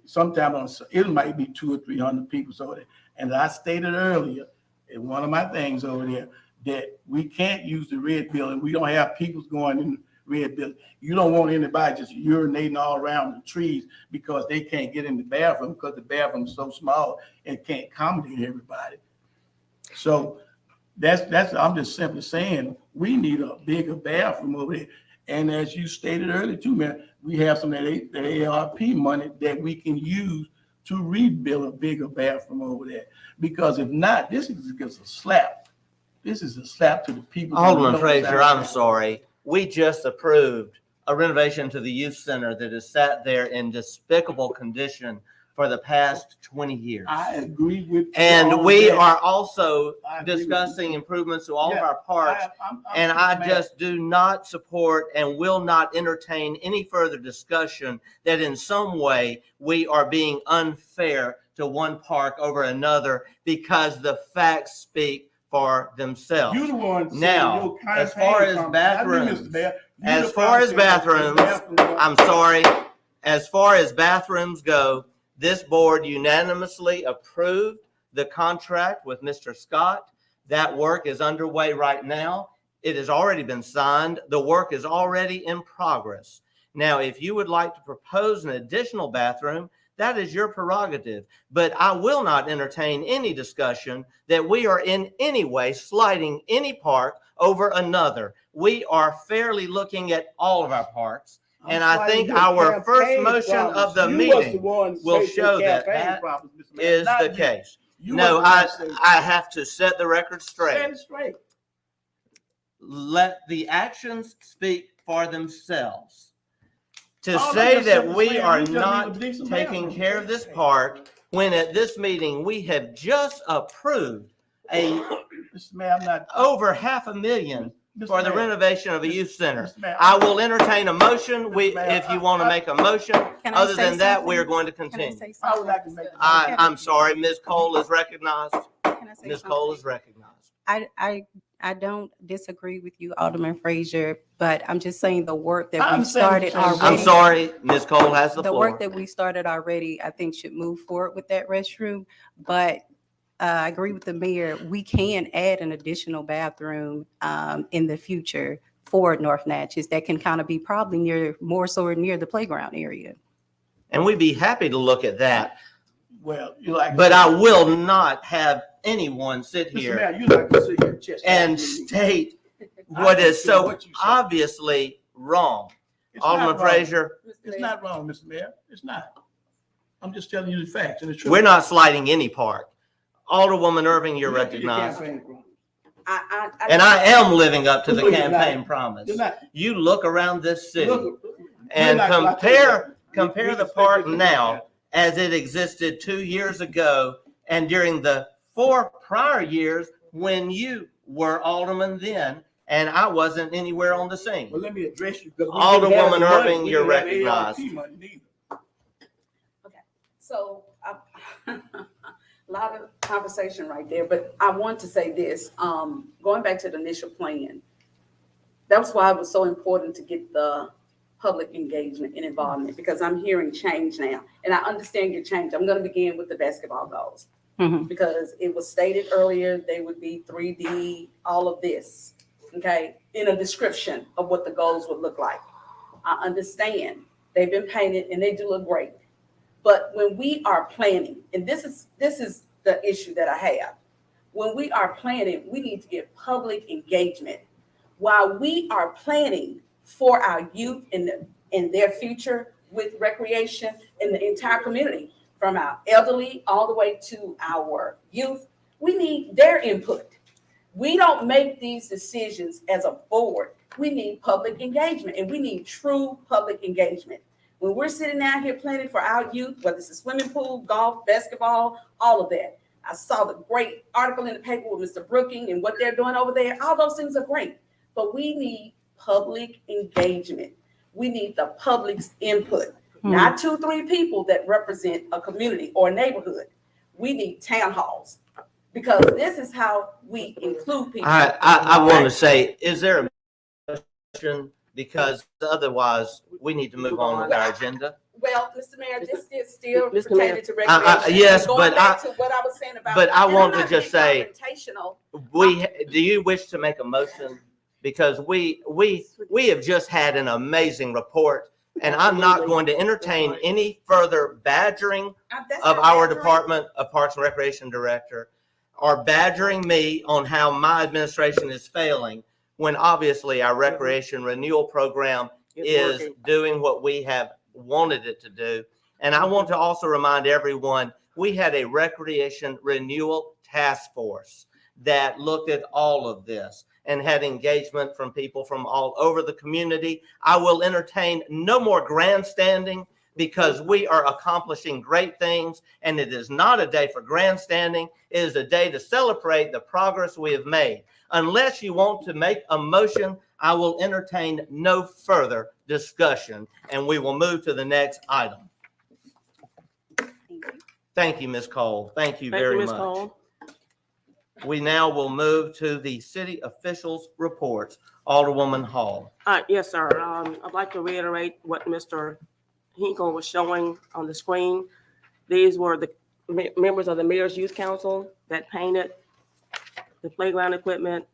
might be 200 or 300 people over there. And I stated earlier in one of my things over there that we can't use the red building. We don't have people going in the red building. You don't want anybody just urinating all around the trees because they can't get in the bathroom because the bathroom is so small and can't accommodate everybody. So that's I'm just simply saying we need a bigger bathroom over there. And as you stated earlier too, man, we have some of that ARP money that we can use to rebuild a bigger bathroom over there. Because if not, this is just a slap. This is a slap to the people. Alderman Frazier, I'm sorry. We just approved a renovation to the youth center that has sat there in despicable condition for the past 20 years. I agree with you. And on we that. are also I agree with you. discussing improvements to all of Yeah, our parks. I'm And I mad. just do not support and will not entertain any further discussion that in some way we are being unfair to one park over another, because the facts speak for themselves. You the one saying Now, your as far as campaign bathrooms, Mr. Mayor, you as the far as one saying bathrooms, bathrooms- I'm sorry, as far as bathrooms go, this board unanimously approved the contract with Mr. Scott. That work is underway right now. It has already been signed. The work is already in progress. Now, if you would like to propose an additional bathroom, that is your prerogative. But I will not entertain any discussion that we are in any way slighting any park over another. We are fairly looking at all of our parks. And I fighting think your our first campaign motion problems. of the You was meeting one will facing show that campaign that problems, Mr. Mayor, is not the you. case. You No, was the one saying- I have to set the record Set straight. it straight. Let the actions speak for themselves. To All I'm say just that saying, we you are just need to not dig some taking bathrooms. care of this park, when at this meeting, we have just approved a Mr. Mayor, I'm not. over $500,000 Mr. for the Mayor, renovation of a youth center. Mr. Mayor, I will entertain a motion. Mr. Mayor, If you want to make a motion, Can I other say than that, something? we are going to Can I continue. say I would something? like to make. I'm sorry, Ms. Cole is recognized. Can I say Ms. something? Cole is recognized. I don't disagree with you, Alderman Frazier, but I'm just saying the work that I we've understand what started you're saying. already. I'm sorry, Ms. Cole has the The floor. work that we started already, I think should move forward with that restroom. But I agree with the mayor, we can add an additional bathroom in the future for North Natchez that can kind of be probably more so near the playground area. And we'd be happy to look at that, Well, you like. but I will not have anyone sit Mr. here Mayor, you like to sit here chest. and state what don't is care so what you say. obviously wrong. It's not Alderman wrong. Frazier, It's not wrong, Mr. Mayor. It's not. I'm just telling you the facts and the truth. we're not slighting any park. Alderwoman Irving, you're Look at your recognized. campaign promise. And I am living up to the No, you're not. campaign promise. You're not. You look around this city Look, and we're not- compare we the just park think it's now okay. as it existed 2 years ago and during the 4 prior years when you were alderman then, and I wasn't anywhere on the scene. Well, let me address you. 'cause we Alderwoman didn't have the money. Irving, We you're didn't have ARP recognized. money neither. So, a lot of conversation right there, but I want to say this, going back to the initial plan. That's why it was so important to get the public engagement and involvement, because I'm hearing change now. And I understand your change. I'm gonna begin with the basketball goals. Mhm. Because it was stated earlier, they would be 3D, all of this, okay? In a description of what the goals would look like. I understand, they've been painted and they do look great. But when we are planning, and this is the issue that I have. When we are planning, we need to get public engagement. While we are planning for our youth and their future with recreation in the entire community, from our elderly all the way to our youth, we need their input. We don't make these decisions as a board. We need public engagement, and we need true public engagement. When we're sitting out here planning for our youth, whether it's a swimming pool, golf, basketball, all of that. I saw the great article in the paper with Mr. Brooking and what they're doing over there. All those things are great, but we need public engagement. We need the public's input, not 2-3 people that represent a community or a neighborhood. We need town halls, because this is how we include people. I want to say, is there a motion? Because otherwise, we need to move on with our agenda. Well, Mr. Mayor, this is still Mr. Mayor. pertaining to recreation. Yes, Going but back to what I was saying about. but I and I'm want to not just being say- confrontational. Do you wish to make a motion? Because we have just had an amazing report, and I'm not going to entertain any further badgering That's of not our badgering. Department of Parks and Recreation Director, or badgering me on how my administration is failing, when obviously our recreation renewal program is doing what we have wanted it to do. And I want to also remind everyone, we had a recreation renewal task force that looked at all of this and had engagement from people from all over the community. I will entertain no more grandstanding because we are accomplishing great things, and it is not a day for grandstanding. It is a day to celebrate the progress we have made. Unless you want to make a motion, I will entertain no further discussion, and we will move to the next item. Thank you, Ms. Cole. Thank you very much. Cole. We now will move to the city officials' reports. Alderwoman Hall. Yes, sir. I'd like to reiterate what Mr. Hinkle was showing on the screen. These were the members of the Mayor's Youth Council that painted the playground equipment,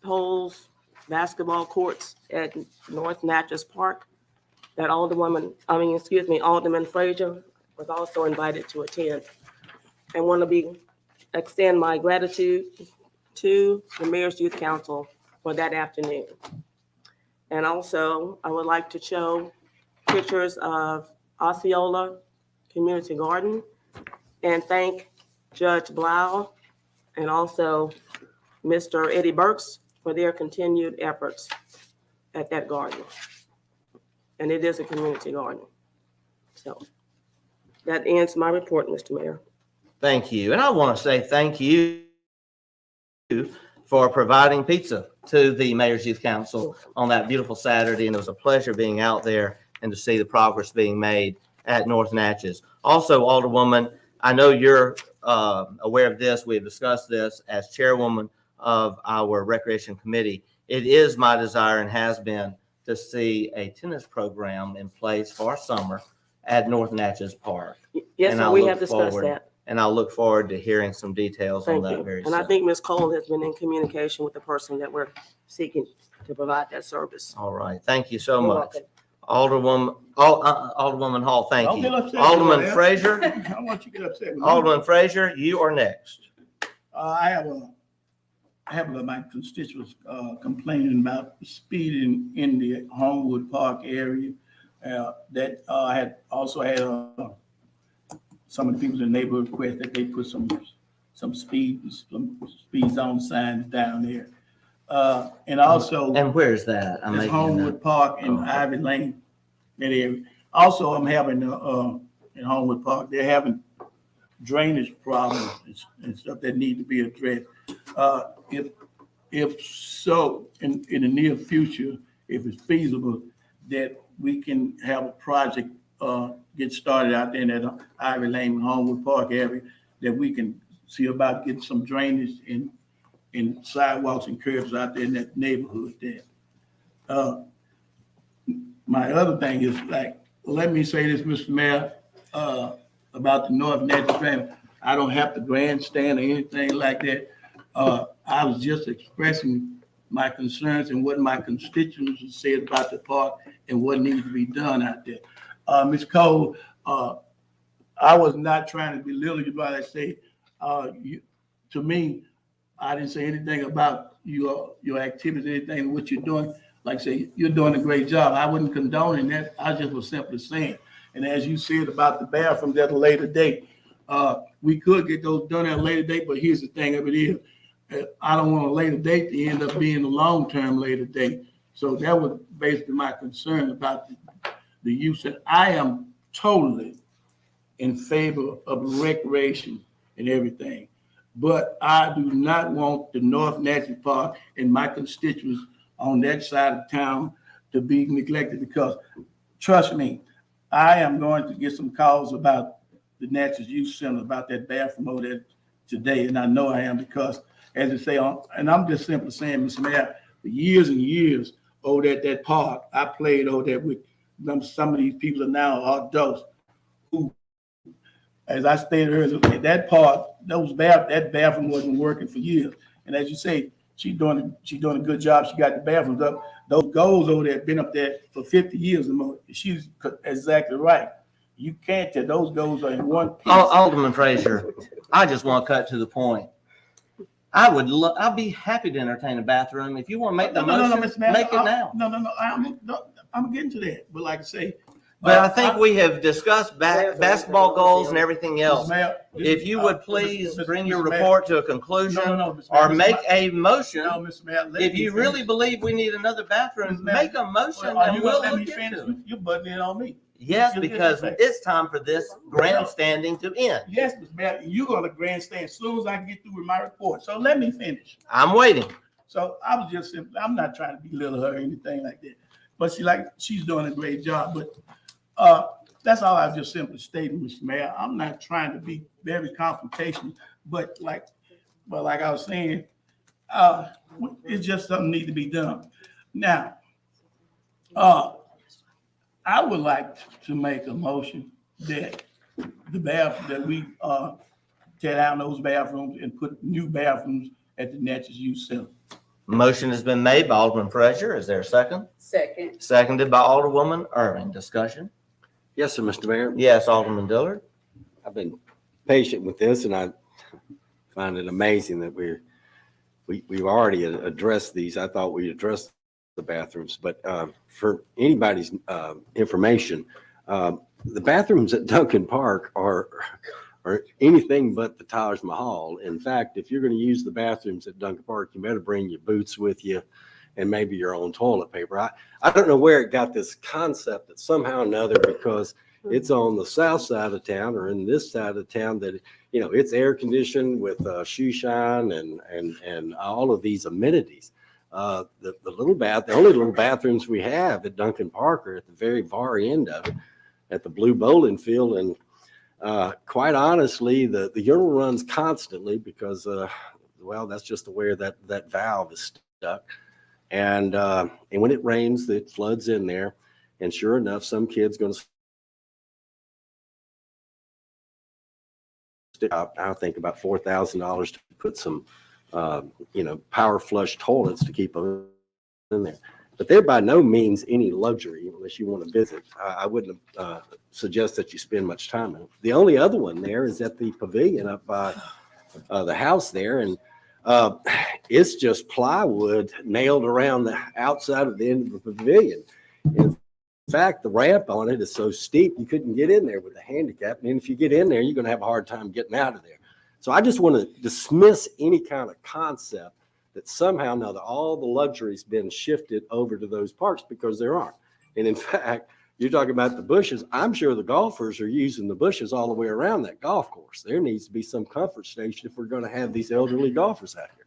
poles, basketball courts at North Natchez Park. That Alderman Frazier was also invited to attend. I want to extend my gratitude to the Mayor's Youth Council for that afternoon. And also, I would like to show pictures of Osceola Community Garden and thank Judge Blau and also Mr. Eddie Burks for their continued efforts at that garden. And it is a community garden. So that ends my report, Mr. Mayor. Thank you. And I want to say thank you for providing pizza to the Mayor's Youth Council on that beautiful Saturday. And it was a pleasure being out there and to see the progress being made at North Natchez. Also, Alderwoman, I know you're aware of this. We have discussed this as chairwoman of our Recreation Committee. It is my desire and has been to see a tennis program in place for summer at North Natchez Park. Yes, sir, we have discussed that. And I'll look forward to hearing some details on Thank that you. very And soon. I think Ms. Cole has been in communication with the person that we're seeking to provide that service. All right. Thank you so You're much. welcome. Alderwoman Hall, thank Don't you. get upset, Alderman Joel. Frazier, I want you to get upset with me. Alderman Frazier, you are next. I have a my constituents complaining about speeding in the Homewood Park area. That I had also had some of the people in the neighborhood request that they put some speed zone signs down there. And also. And where's that? I'm It's making a Homewood note. Park and Oh. Ivy Lane, that area. Also, I'm having, in Homewood Park, they're having drainage problems and stuff that need to be addressed. If so, in the near future, if it's feasible, that we can have a project, get started out there in that Ivy Lane and Homewood Park area, that we can see about getting some drainage in sidewalks and curbs out there in that neighborhood there. My other thing is let me say this, Mr. Mayor, about the North Natchez family. I don't have to grandstand or anything like that. I was just expressing my concerns and what my constituents have said about the park and what needs to be done out there. Ms. Cole, I was not trying to belittle you, but I say, to me, I didn't say anything about your activities, anything, what you're doing. Like I say, you're doing a great job. I wouldn't condone that. I just was simply saying. And as you said about the bathrooms at a later date, we could get those done at a later date, but here's the thing of it is, I don't want a later date to end up being a long-term later date. So that was basically my concern about the use. And I am totally in favor of recreation and everything. But I do not want the North Natchez Park and my constituents on that side of town to be neglected, because trust me, I am going to get some calls about the Natchez Youth Center, about that bathroom over there today. And I know I am, because as I say, and I'm just simply saying, Mr. Mayor, for years and years over at that park, I played over there with them. Some of these people are now adults who, as I stated earlier, that park, that bathroom wasn't working for years. And as you say, she's doing a good job. She got the bathrooms up. Those goals over there have been up there for 50 years or more. She's exactly right. You can't tell, those goals are in one piece. Alderman Frazier, I just want to cut to the point. I'll be happy to entertain a bathroom. If you want to make the motion, Mr. Mayor, make it now. I'm getting to that, but like I say. But I think we have discussed basketball goals and everything else. Mr. Mayor, If you would please Mr. bring your Mayor. report to a No, conclusion Mr. Mayor, or make a motion. No, Mr. Mayor. let If me you finish. really believe we need another bathroom, Mr. Mayor, make a motion Are you and gonna we'll let me look finish? into it. You're butting in on me. Yes, You're because disrespectful. it's time for this grandstanding to end. Yes, Mr. Mayor, you're gonna grandstand as soon as I get through with my report. So let me finish. I'm waiting. So I was just simply, I'm not trying to belittle her or anything like that. But she's doing a great job. But that's all I just simply stated, Mr. Mayor. I'm not trying to be very confrontational, but like I was saying, it's just something need to be done. Now, I would like to make a motion that that we tear down those bathrooms and put new bathrooms at the Natchez Youth Center. Motion has been made by Alderman Frazier. Is there a second? Second. Seconded by Alderwoman Irving. Discussion? Yes, sir, Mr. Mayor. Yes, Alderman Dillard. I've been patient with this, and I find it amazing that we've already addressed these. I thought we addressed the bathrooms, but for anybody's information, the bathrooms at Duncan Park are anything but the Taj Mahal. In fact, if you're going to use the bathrooms at Duncan Park, you better bring your boots with you and maybe your own toilet paper. I don't know where it got this concept that somehow or another, because it's on the south side of town or in this side of town, that, you know, it's air conditioned with shoe shine and all of these amenities. The only little bathrooms we have at Duncan Park are at the very far end of it, at the blue bowling field. And quite honestly, the urinal runs constantly because, well, that's just the way that valve is stuck. And when it rains, it floods in there. And sure enough, some kid's going to stick out, I think, about $4,000 to put some, power flush toilets to keep them in there. But they're by no means any luxury unless you want to visit. I wouldn't suggest that you spend much time in it. The only other one there is at the pavilion up by the house there. And it's just plywood nailed around the outside of the end of the pavilion. In fact, the ramp on it is so steep you couldn't get in there with a handicap. And if you get in there, you're going to have a hard time getting out of there. So I just want to dismiss any kind of concept that somehow or another all the luxury's been shifted over to those parks, because there aren't. And in fact, you're talking about the bushes. I'm sure the golfers are using the bushes all the way around that golf course. There needs to be some comfort station if we're going to have these elderly golfers out here.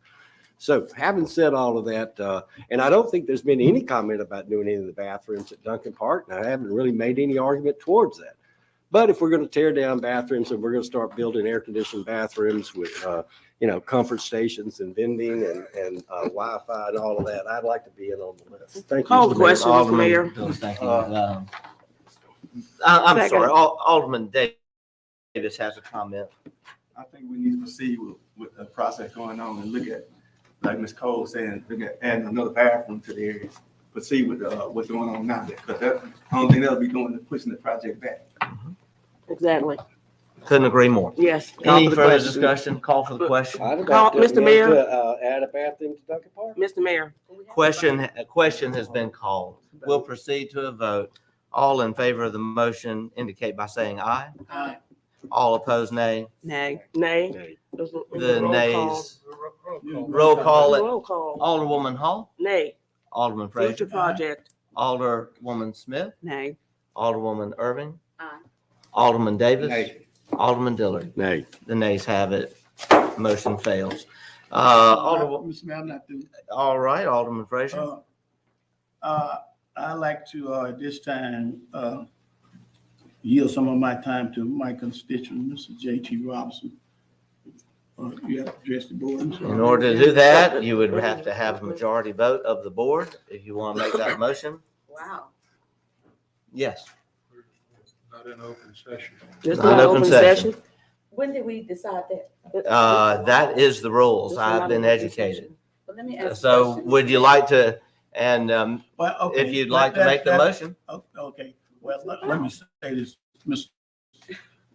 So having said all of that, and I don't think there's been any comment about doing any of the bathrooms at Duncan Park, and I haven't really made any argument towards that. But if we're going to tear down bathrooms and we're going to start building air-conditioned bathrooms with, comfort stations and vending and Wi-Fi and all of that, I'd like to be in on the list. Thank you. Call the Mr. Mayor. question, Mr. Mayor. Thank you. I'm Second. sorry, Alderman Davis has a comment. I think we need to proceed with the process going on and look at, like Ms. Cole saying, look at adding another bathroom to the area. Proceed with what's going on now, because I don't think that'll be doing is pushing the project back. Exactly. Couldn't agree more. Yes. Call Any for the further question. discussion? Call for the question. I'd have Call- to Mr. amend Mayor. to, add a bathroom to Duncan Park. Mr. Mayor. A question has been called. We'll proceed to a vote. All in favor of the motion indicate by saying aye. Aye. All opposed, nay. Nay. Nay. The nays. Roll call it. Roll call. Alderwoman Hall, Nay. Alderman Future Frazier, project. Alderwoman Smith, Nay. Alderwoman Irving, Aye. Alderman Davis, Nay. Alderman Dillard. Nay. The nays have it. Motion fails. Mr. Mayor, I'm not through. All right, Alderman Frazier. I'd like to, at this time, yield some of my time to my constituent, Mr. J.T. Robinson. You have to address the board. In order to do that, you would have to have a majority vote of the board if you want to make that motion. Wow. Yes. Not in open session. Just Not not open open session. session. When did we decide that? That is the rules. This is I've not been open educated. session. But let me ask. a So question. would you like to, and Well, okay, if you'd like to make the motion, Okay, well, let me say this, Mr.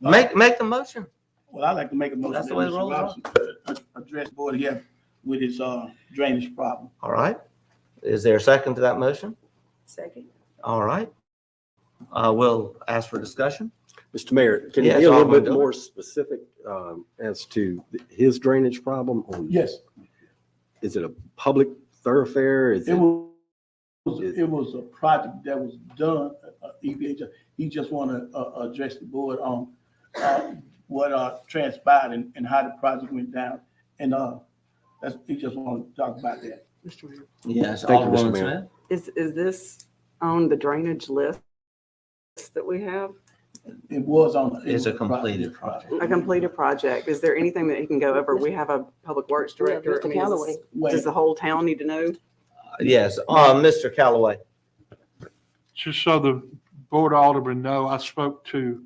make the motion. Well, I'd like to make a motion. That's the that way the Mr. rules are. Robinson address the board here. with his drainage problem. All right. Is there a second to that motion? Second. All right. We'll ask for discussion. Mr. Mayor, can you Yes, be a little Alderman bit Dillon. more specific as to his drainage problem? Yes, Is it a public thoroughfare? Is it it? was a project that was done, EPA, he just want to address the board on what transpired and how the project went down. And he just want to talk about that. Mr. Mayor, Yes, Thank you, Mr. Alderwoman Mayor. Smith. is this on the drainage list that we have? It was on. It's a completed project. A completed project. Is there anything that he can go over? We have a public works We have director. I Mr. mean, is Callaway. this- Does the whole town need to know? Yes, Mr. Callaway. Just so the board aldermen know, I spoke to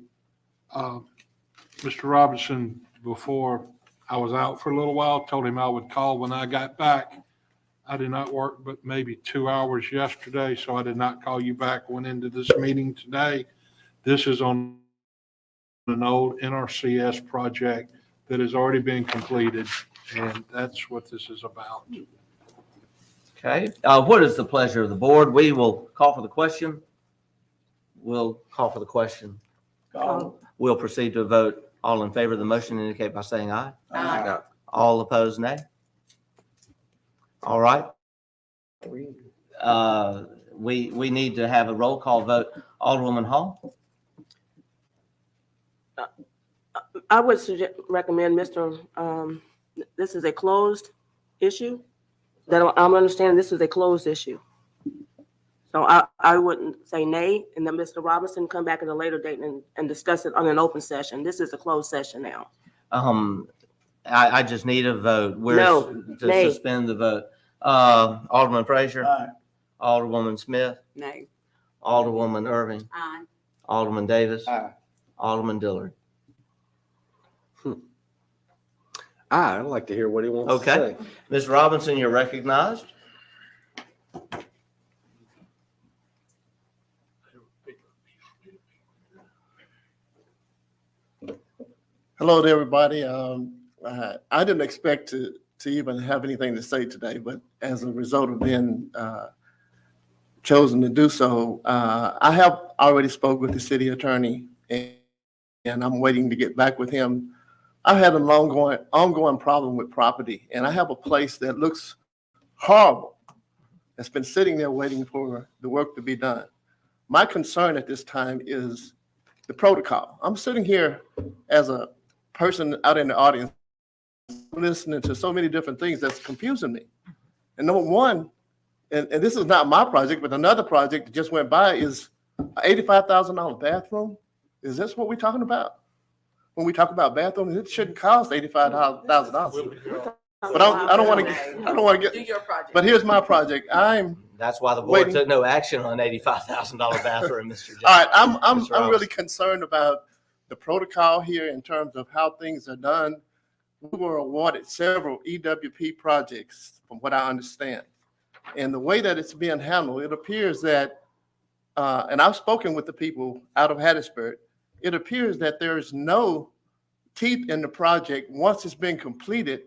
Mr. Robinson before I was out for a little while, told him I would call when I got back. I did not work but maybe 2 hours yesterday, so I did not call you back, went into this meeting today. This is on an old NRCS project that has already been completed, and that's what this is about. Okay, what is the pleasure of the board? We will call for the question. We'll call for the question. We'll proceed to a vote. All in favor of the motion indicate by saying aye. Aye. All opposed, nay. All right. We need to have a roll call vote. Alderwoman Hall? I would recommend, this is a closed issue. That I'm understanding this is a closed issue. So I wouldn't say nay, and then Mr. Robinson come back at a later date and discuss it on an open session. This is a closed session now. I just need a vote. No, To nay. suspend the vote. Alderman Frazier? Aye. Alderwoman Smith? Nay. Alderwoman Irving? Aye. Alderman Davis? Aye. Alderman Dillard? I'd like to hear what he wants to Okay. say. Ms. Robinson, you're recognized. Hello to everybody. I didn't expect to even have anything to say today, but as a result of being chosen to do so, I have already spoke with the city attorney, and I'm waiting to get back with him. I've had an ongoing problem with property, and I have a place that looks horrible that's been sitting there waiting for the work to be done. My concern at this time is the protocol. I'm sitting here as a person out in the audience listening to so many different things that's confusing me. And number one, and this is not my project, but another project that just went by is an $85,000 bathroom. Is this what we're talking about? When we talk about bathrooms, it shouldn't cost $85,000. But I don't want to get, Do your project. but here's my project. That's why the board Waiting. took no action on an $85,000 bathroom, Mr. Johnson. All right, I'm Mr. really Robinson. concerned about the protocol here in terms of how things are done. We were awarded several EWP projects, from what I understand. And the way that it's being handled, it appears that, and I've spoken with the people out of Hattiesburg, it appears that there is no teeth in the project. Once it's been completed,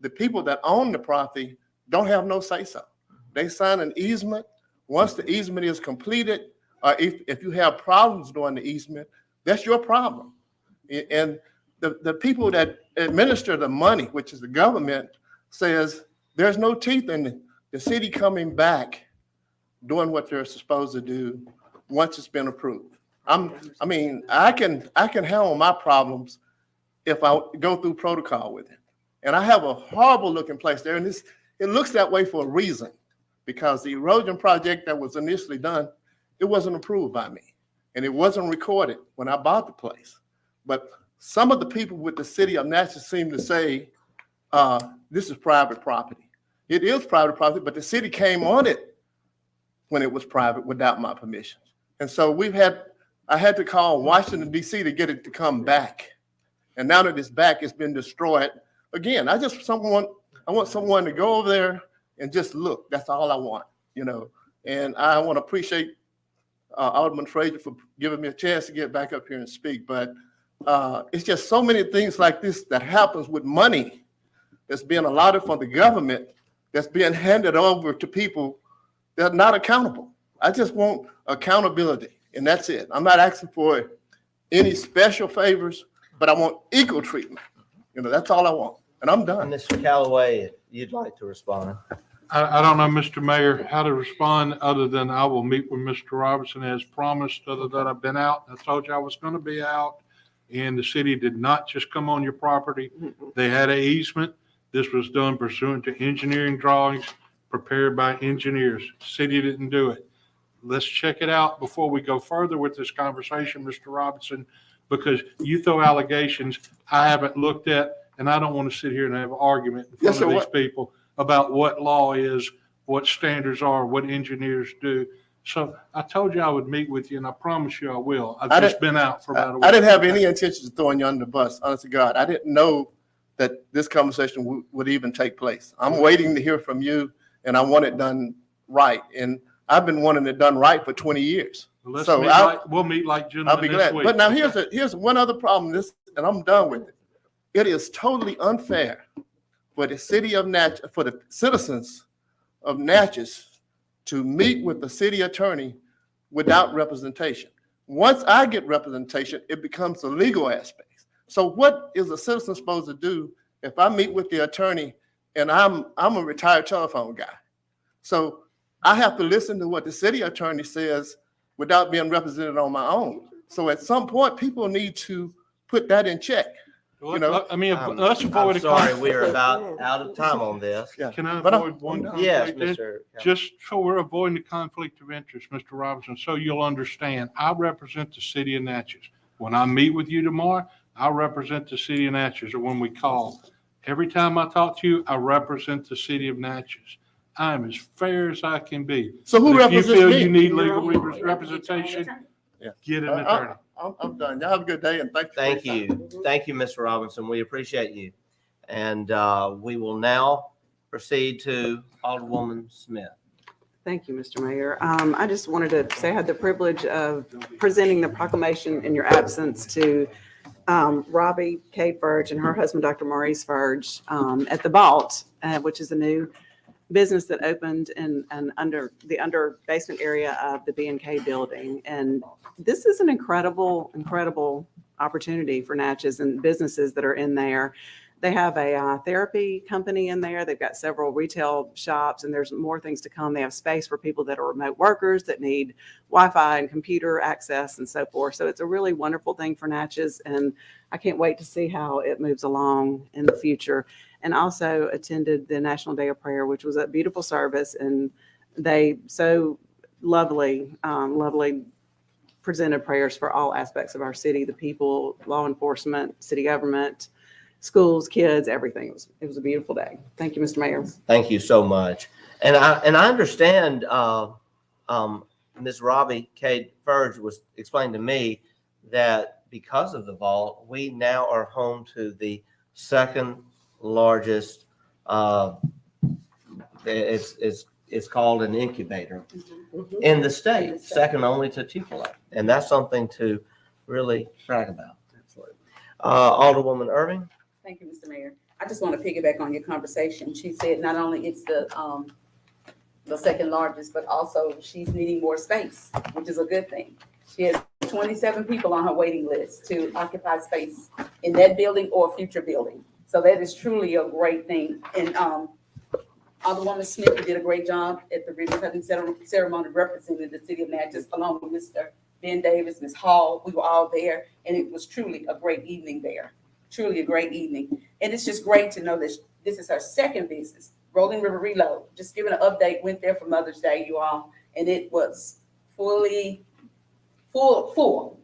the people that own the property don't have no say-so. They sign an easement. Once the easement is completed, or if you have problems during the easement, that's your problem. And the people that administer the money, which is the government, says there's no teeth in the city coming back doing what they're supposed to do once it's been approved. I can handle my problems if I go through protocol with it. And I have a horrible looking place there, and it looks that way for a reason, because the erosion project that was initially done, it wasn't approved by me, and it wasn't recorded when I bought the place. But some of the people with the city of Natchez seem to say this is private property. It is private property, but the city came on it when it was private without my permission. And so I had to call Washington, D.C. to get it to come back. And now that it's back, it's been destroyed. Again, I want someone to go over there and just look. That's all I want, And I want to appreciate Alderman Frazier for giving me a chance to get back up here and speak. But it's just so many things like this that happens with money that's being allotted from the government that's being handed over to people that are not accountable. I just want accountability, and that's it. I'm not asking for any special favors, but I want equal treatment. That's all I want, and I'm done. Mr. Callaway, if you'd like to respond. I don't know, Mr. Mayor, how to respond other than I will meet with Mr. Robinson as promised, other than I've been out. I told you I was going to be out, and the city did not just come on your property. They had an easement. This was done pursuant to engineering drawings prepared by engineers. City didn't do it. Let's check it out before we go further with this conversation, Mr. Robinson, because you throw allegations I haven't looked at, and I don't want to sit here and have an argument in front of these people about what law is, what standards are, what engineers do. So I told you I would meet with you, and I promise you I will. I've just been out for about a week. I didn't have any intentions of throwing you under the bus, honest to God. I didn't know that this conversation would even take place. I'm waiting to hear from you, and I want it done right. And I've been wanting it done right for 20 years. Well, we'll meet like I'll gentlemen be this glad. week. But now here's one other problem, and I'm done with it. It is totally unfair for the city of Natchez, for the citizens of Natchez to meet with the city attorney without representation. Once I get representation, it becomes a legal aspect. So what is a citizen supposed to do if I meet with the attorney and I'm a retired telephone guy? So I have to listen to what the city attorney says without being represented on my own. So at some point, people need to put that in check. I mean, let's avoid I'm sorry, we're about out of time on this. Can I avoid one conflict? Yes, then? Mr. Just so we're avoiding the conflict of interest, Mr. Robinson, so you'll understand, I represent the city of Natchez. When I meet with you tomorrow, I represent the city of Natchez, or when we call. Every time I talk to you, I represent the city of Natchez. I'm as fair as I can be. So who represents me? If you feel you need legal representation, get an attorney. I'm done. Y'all have a good day, and thank you. Thank you, Mr. Robinson. We appreciate you. And we will now proceed to Alderwoman Smith. Thank you, Mr. Mayor. I just wanted to say I had the privilege of presenting the proclamation in your absence to Robbie K. Furge and her husband, Dr. Maurice Furge, at the Vault, which is a new business that opened in under basement area of the B&K building. And this is an incredible opportunity for Natchez and businesses that are in there. They have a therapy company in there. They've got several retail shops, and there's more things to come. They have space for people that are remote workers that need Wi-Fi and computer access and so forth. So it's a really wonderful thing for Natchez, and I can't wait to see how it moves along in the future. And also attended the National Day of Prayer, which was a beautiful service, and they so lovely presented prayers for all aspects of our city, the people, law enforcement, city government, schools, kids, everything. It was a beautiful day. Thank you, Mr. Mayor. Thank you so much. And I understand Ms. Robbie K. Furge was explaining to me that because of the vault, we now are home to the second largest, it's called an incubator in the state, second only to Tupelo. And that's something to really brag about. Alderwoman Irving. Thank you, Mr. Mayor. I just want to piggyback on your conversation. She said not only it's the second largest, but also she's needing more space, which is a good thing. She has 27 people on her waiting list to occupy space in that building or future building. So that is truly a great thing. And Alderwoman Smith did a great job at the ribbon cutting ceremony representing the city of Natchez, along with Mr. Ben Davis, Ms. Hall. We were all there, and it was truly a great evening there. Truly a great evening. And it's just great to know that this is her second business, Rolling River Reload. Just giving an update, went there for Mother's Day, you all, and it was full.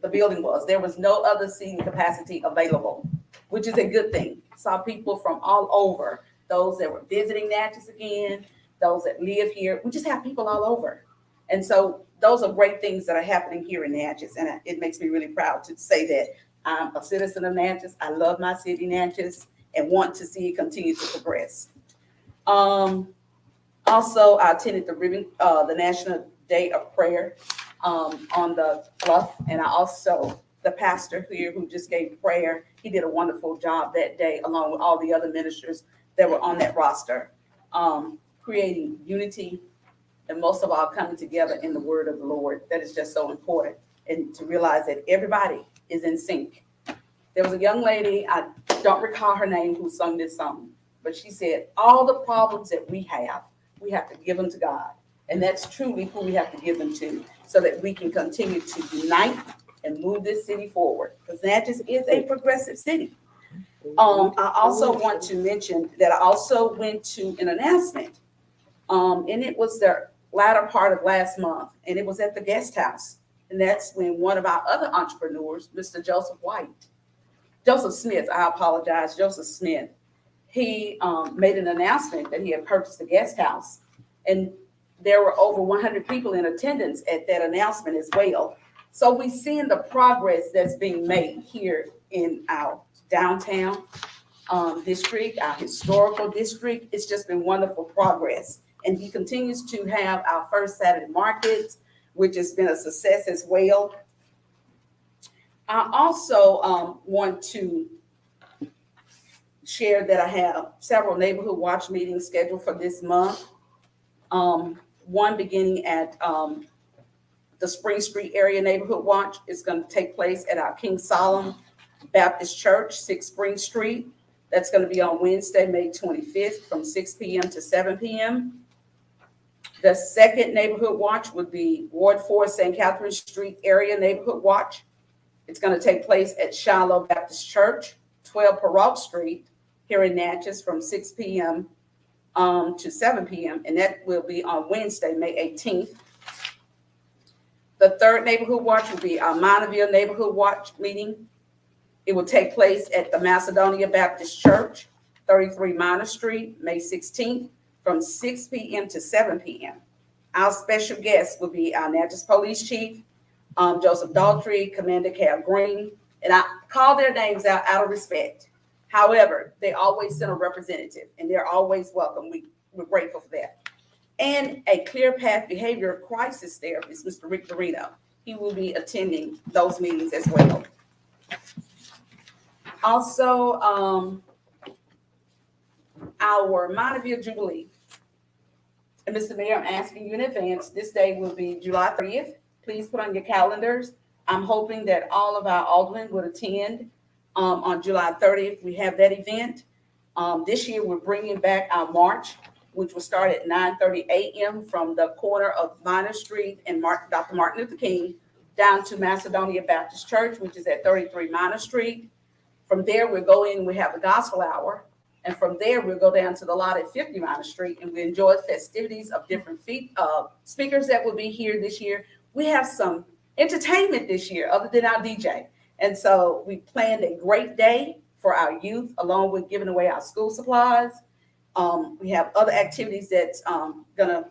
The building was. There was no other seating capacity available, which is a good thing. Saw people from all over, those that were visiting Natchez again, those that live here. We just have people all over. And so those are great things that are happening here in Natchez. And it makes me really proud to say that I'm a citizen of Natchez. I love my city, Natchez, and want to see it continue to progress. Also, I attended the National Day of Prayer on the bluff, and the pastor here who just gave prayer, he did a wonderful job that day, along with all the other ministers that were on that roster, creating unity and most of all coming together in the word of the Lord. That is just so important, and to realize that everybody is in sync. There was a young lady, I don't recall her name, who sung this song, but she said, all the problems that we have to give them to God. And that's truly who we have to give them to, so that we can continue to unite and move this city forward, because Natchez is a progressive city. I also want to mention that I also went to an announcement, and it was the latter part of last month, and it was at the guest house. And that's when one of our other entrepreneurs, Mr. Joseph Smith, Joseph Smith, he made an announcement that he had purchased a guest house. And there were over 100 people in attendance at that announcement as well. So we're seeing the progress that's being made here in our downtown district, our historical district. It's just been wonderful progress. And he continues to have our first Saturday market, which has been a success as well. I also want to share that I have several neighborhood watch meetings scheduled for this month. One beginning at the Spring Street area neighborhood watch is going to take place at our King Solomon Baptist Church, 6 Spring Street. That's going to be on Wednesday, May 25th from 6 p.m. to 7 p.m. The second neighborhood watch would be Ward 4, St. Catherine Street area neighborhood watch. It's going to take place at Shiloh Baptist Church, 12 Perrault Street here in Natchez from 6 p.m. To 7 p.m. And that will be on Wednesday, May 18th. The third neighborhood watch will be our Monavie neighborhood watch meeting. It will take place at the Macedonia Baptist Church, 33 Minor Street, May 16th from 6 p.m. to 7 p.m. Our special guest will be our Natchez Police Chief, Joseph Daltrey, Commander Cal Green, and I call their names out of respect. However, they always send a representative, and they're always welcome. We're grateful for that. And a Clear Path Behavior Crisis Therapist, Mr. Rick Dorito. He will be attending those meetings as well. Also, our Monavie Jubilee. And Mr. Mayor, I'm asking you in advance, this day will be July 30th. Please put on your calendars. I'm hoping that all of our aldermen would attend on July 30th. We have that event. This year, we're bringing back our march, which will start at 9:30 a.m. from the corner of Minor Street and Dr. Martin Luther King down to Macedonia Baptist Church, which is at 33 Minor Street. From there, we'll go in, we have the gospel hour. And from there, we'll go down to the lot at 50 Minor Street, and we enjoy festivities of different speakers that will be here this year. We have some entertainment this year other than our DJ. And so we planned a great day for our youth, along with giving away our school supplies. We have other activities that's gonna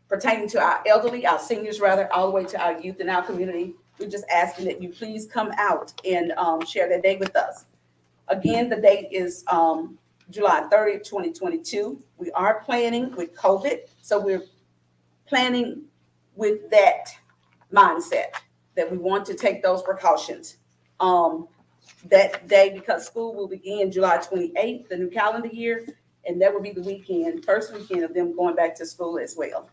pertain to our elderly, our seniors rather, all the way to our youth in our community. We're just asking that you please come out and share that day with us. Again, the date is July 30th, 2022. We are planning with COVID, so we're planning with that mindset that we want to take those precautions. That day, because school will begin July 28th, the new calendar year, and that will be the weekend, first weekend of them going back to school as well.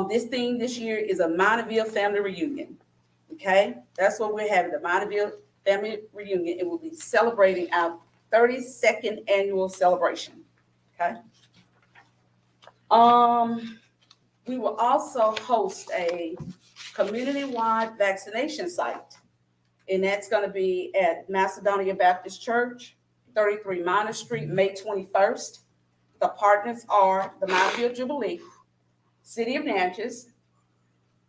This theme this year is a Monavie family reunion. Okay, that's what we're having, the Monavie family reunion. It will be celebrating our 32nd annual celebration. Okay. We will also host a community-wide vaccination site, and that's going to be at Macedonia Baptist Church, 33 Minor Street, May 21st. The partners are the Monavie Jubilee, City of Natchez,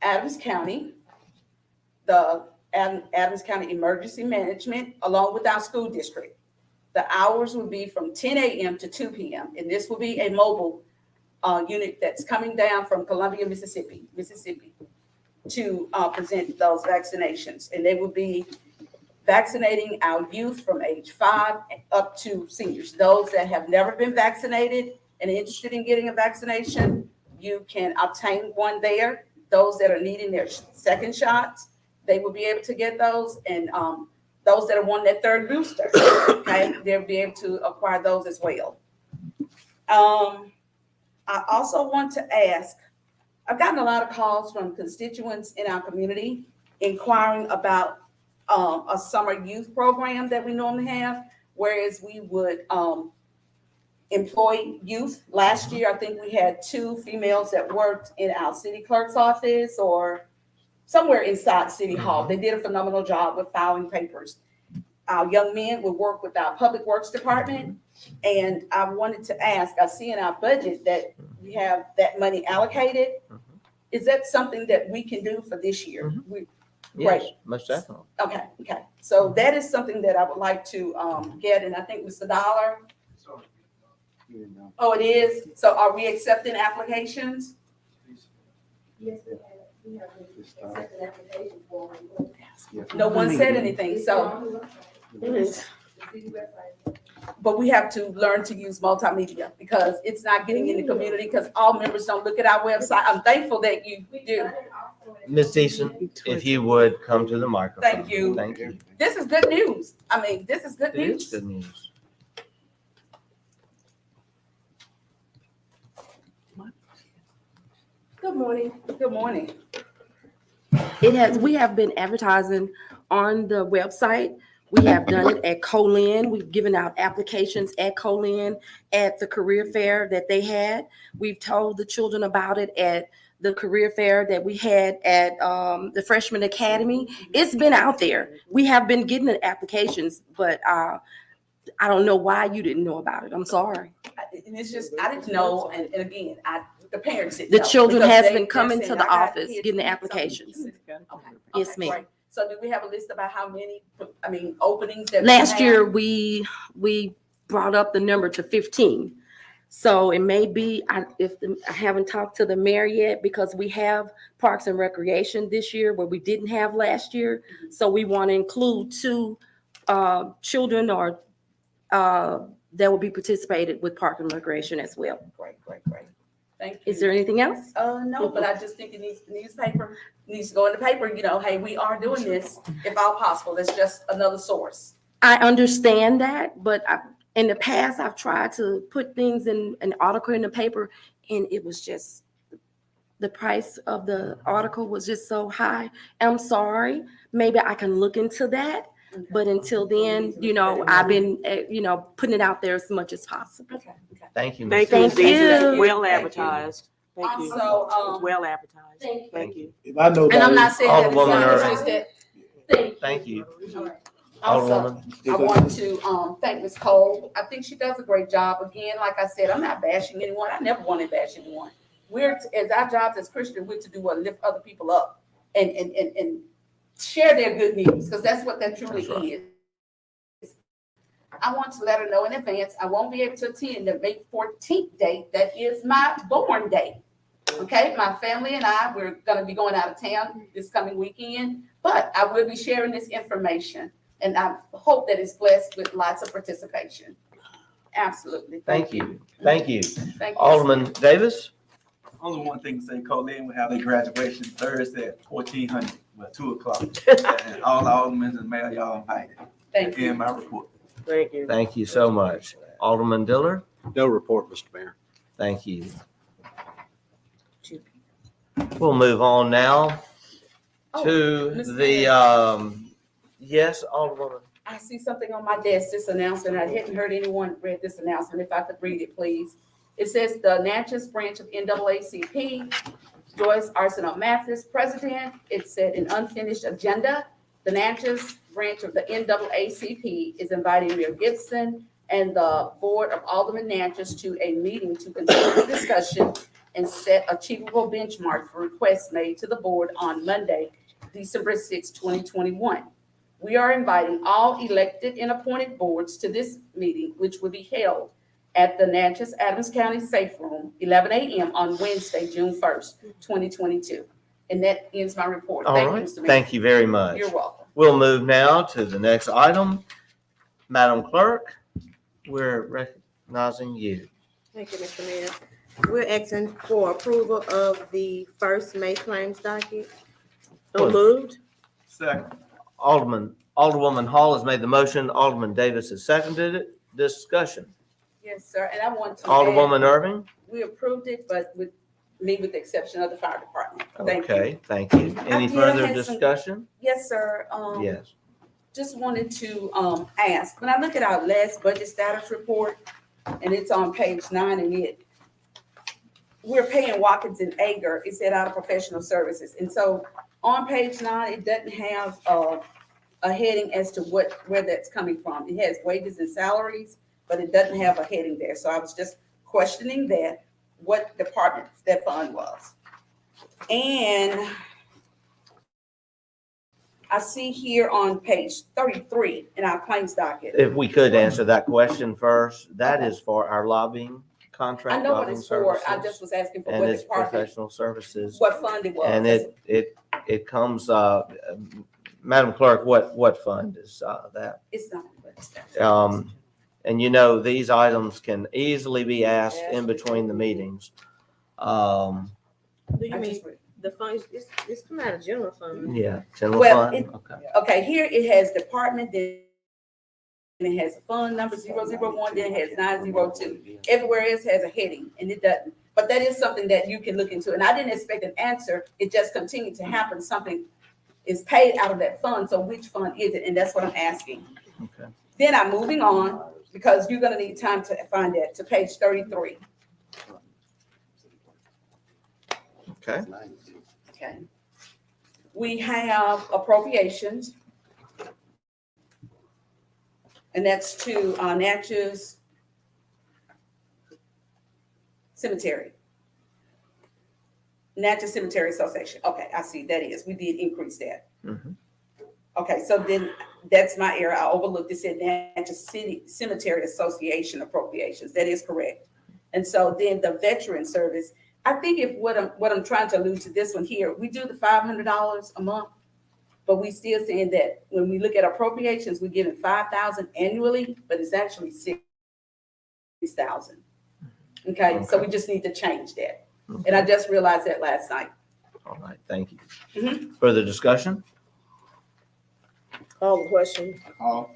Adams County, the Adams County Emergency Management, along with our school district. The hours will be from 10 a.m. to 2 p.m. And this will be a mobile unit that's coming down from Columbia, Mississippi, to present those vaccinations. And they will be vaccinating our youth from age 5 up to seniors. Those that have never been vaccinated and interested in getting a vaccination, you can obtain one there. Those that are needing their second shots, they will be able to get those. And those that are wanting their third booster, okay, they'll be able to acquire those as well. I also want to ask, I've gotten a lot of calls from constituents in our community inquiring about a summer youth program that we normally have, whereas we would employ youth. Last year, I think we had 2 females that worked in our city clerk's office or somewhere inside City Hall. They did a phenomenal job with filing papers. Our young men would work with our Public Works Department. And I wanted to ask, I see in our budget that we have that money allocated. Is that something that we can do for this year? Yes, most definitely. Okay. So that is something that I would like to get, and I think Mr. Dollar. Oh, it is? So are we accepting applications? Yes, we have accepted application form. No one said anything, so. But we have to learn to use multimedia because it's not getting in the community because all members don't look at our website. I'm thankful that you do. Ms. Deason, if you would come to the microphone. Thank you. Thank you. This is good news. I mean, this is good It is news. good news. Good morning. Good morning. We have been advertising on the website. We have done it at Colin. We've given out applications at Colin at the career fair that they had. We've told the children about it at the career fair that we had at the Freshman Academy. It's been out there. We have been getting the applications, but I don't know why you didn't know about it. I'm sorry. And it's just, I didn't know, and again, the parents didn't The know, children because has they're been coming saying, to the "I got office, kids getting the who need applications. something." Okay, Yes, okay, ma'am. great. So do we have a list about how many, openings that we Last have? year, we brought up the number to 15. So it may be, I haven't talked to the mayor yet because we have Parks and Recreation this year where we didn't have last year. So we want to include 2 children or that will be participated with Park and Recreation as well. Great. Thank you. Is there anything else? No, but I just think it needs, the newspaper needs to go in the paper, hey, we are doing this, if all possible. It's just another source. I understand that, but in the past, I've tried to put things in an article in the paper, and it was just, the price of the article was just so high. I'm sorry. Maybe I can look into that. But until then, I've been, putting it out there as much as possible. Okay. Thank you. Thank Ms. you. Thank It's you. well advertised. Thank you. Also, It's well advertised. Thank you. If I know. And I'm not saying that it's Alderwoman not, it's Irving. just that. Thank you. Also, Alderwoman. I want to thank Ms. Cole. I think she does a great job. Again, like I said, I'm not bashing anyone. I never want to bash anyone. As our jobs as Christians, we're to do what, lift other people up and share their good news, because that's what that truly is. I want to let her know in advance, I won't be able to attend the May 14th date. That is my born day. Okay, my family and I, we're going to be going out of town this coming weekend, but I will be sharing this information, and I hope that it's blessed with lots of participation. Absolutely. Thank you. Thank you. Thank you. Alderman Davis? Only one thing to say, Colleen will have their graduation Thursday at 1400, 2:00. And all the aldermen and mayor, y'all invited. Thank you. In my report. Thank you. Thank you so much. Alderman Diller? No report, Mr. Mayor. Thank you. We'll move on now to Mr. the, yes, Alderwoman. I see something on my desk, this announcement. I hadn't heard anyone read this announcement. If I could read it, please. It says the Natchez branch of NAACP, Joyce Arsenal Mathis, president. It said an unfinished agenda. The Natchez branch of the NAACP is inviting Mayor Gibson and the Board of Aldermen Natchez to a meeting to continue the discussion and set achievable benchmark for requests made to the board on Monday, December 6, 2021. We are inviting all elected and appointed boards to this meeting, which will be held at the Natchez Adams County Safe Room, 11 a.m. on Wednesday, June 1st, 2022. And that ends my report. All Thank you, right. Mr. Mayor. Thank you very much. You're welcome. We'll move now to the next item. Madam Clerk, we're recognizing you. Thank you, Mr. Mayor. We're asking for approval of the first May claims docket. So moved. Second. Alderwoman Hall has made the motion. Alderman Davis has seconded it. Discussion. Yes, sir, and I want to. Alderwoman Irving? We approved it, but with the exception of the fire department. Thank you. Okay, thank you. Any did further have some- discussion? Yes, sir. Yes. Just wanted to ask, when I look at our last budget status report, and it's on page 9, and we're paying Watkins and Ager, it said out of professional services. And so on page 9, it doesn't have a heading as to where that's coming from. It has wages and salaries, but it doesn't have a heading there. So I was just questioning that, what department that fund was. And I see here on page 33 in our claims docket. If we could answer that question first, that is for our lobbying contract. I know what lobbying it's for. I services, just was asking for and what it's department, professional services. what fund it was. And it comes, Madam Clerk, what fund is that? It's not. But it's And you know, these items can easily be asked in between the meetings. Do you I mean just read. the funds, it's come out of general fund? Yeah, general Well, fund, okay. Okay, here it has department, then it has a fund number 001, then it has 902. Everywhere else has a heading, and it doesn't. But that is something that you can look into. And I didn't expect an answer. It just continued to happen. Something is paid out of that fund. So which fund is it? And that's what I'm asking. Okay. Then I'm moving on, because you're gonna need time to find that, to page 33. Okay. Okay. We have appropriations. And that's to Natchez Cemetery. Natchez Cemetery Association. Okay, I see, that is, we did increase that. Mhm. Okay, so then that's my error. I overlooked it, said Natchez City Cemetery Association appropriations. That is correct. And so then the veteran service, I think if what I'm trying to allude to this one here, we do the $500 a month, but we still saying that when we look at appropriations, we're giving $5,000 annually, but it's actually $6,000. Okay, so we just need to change that. And I just realized that last night. All right, thank you. Mhm. Further discussion? Call the question.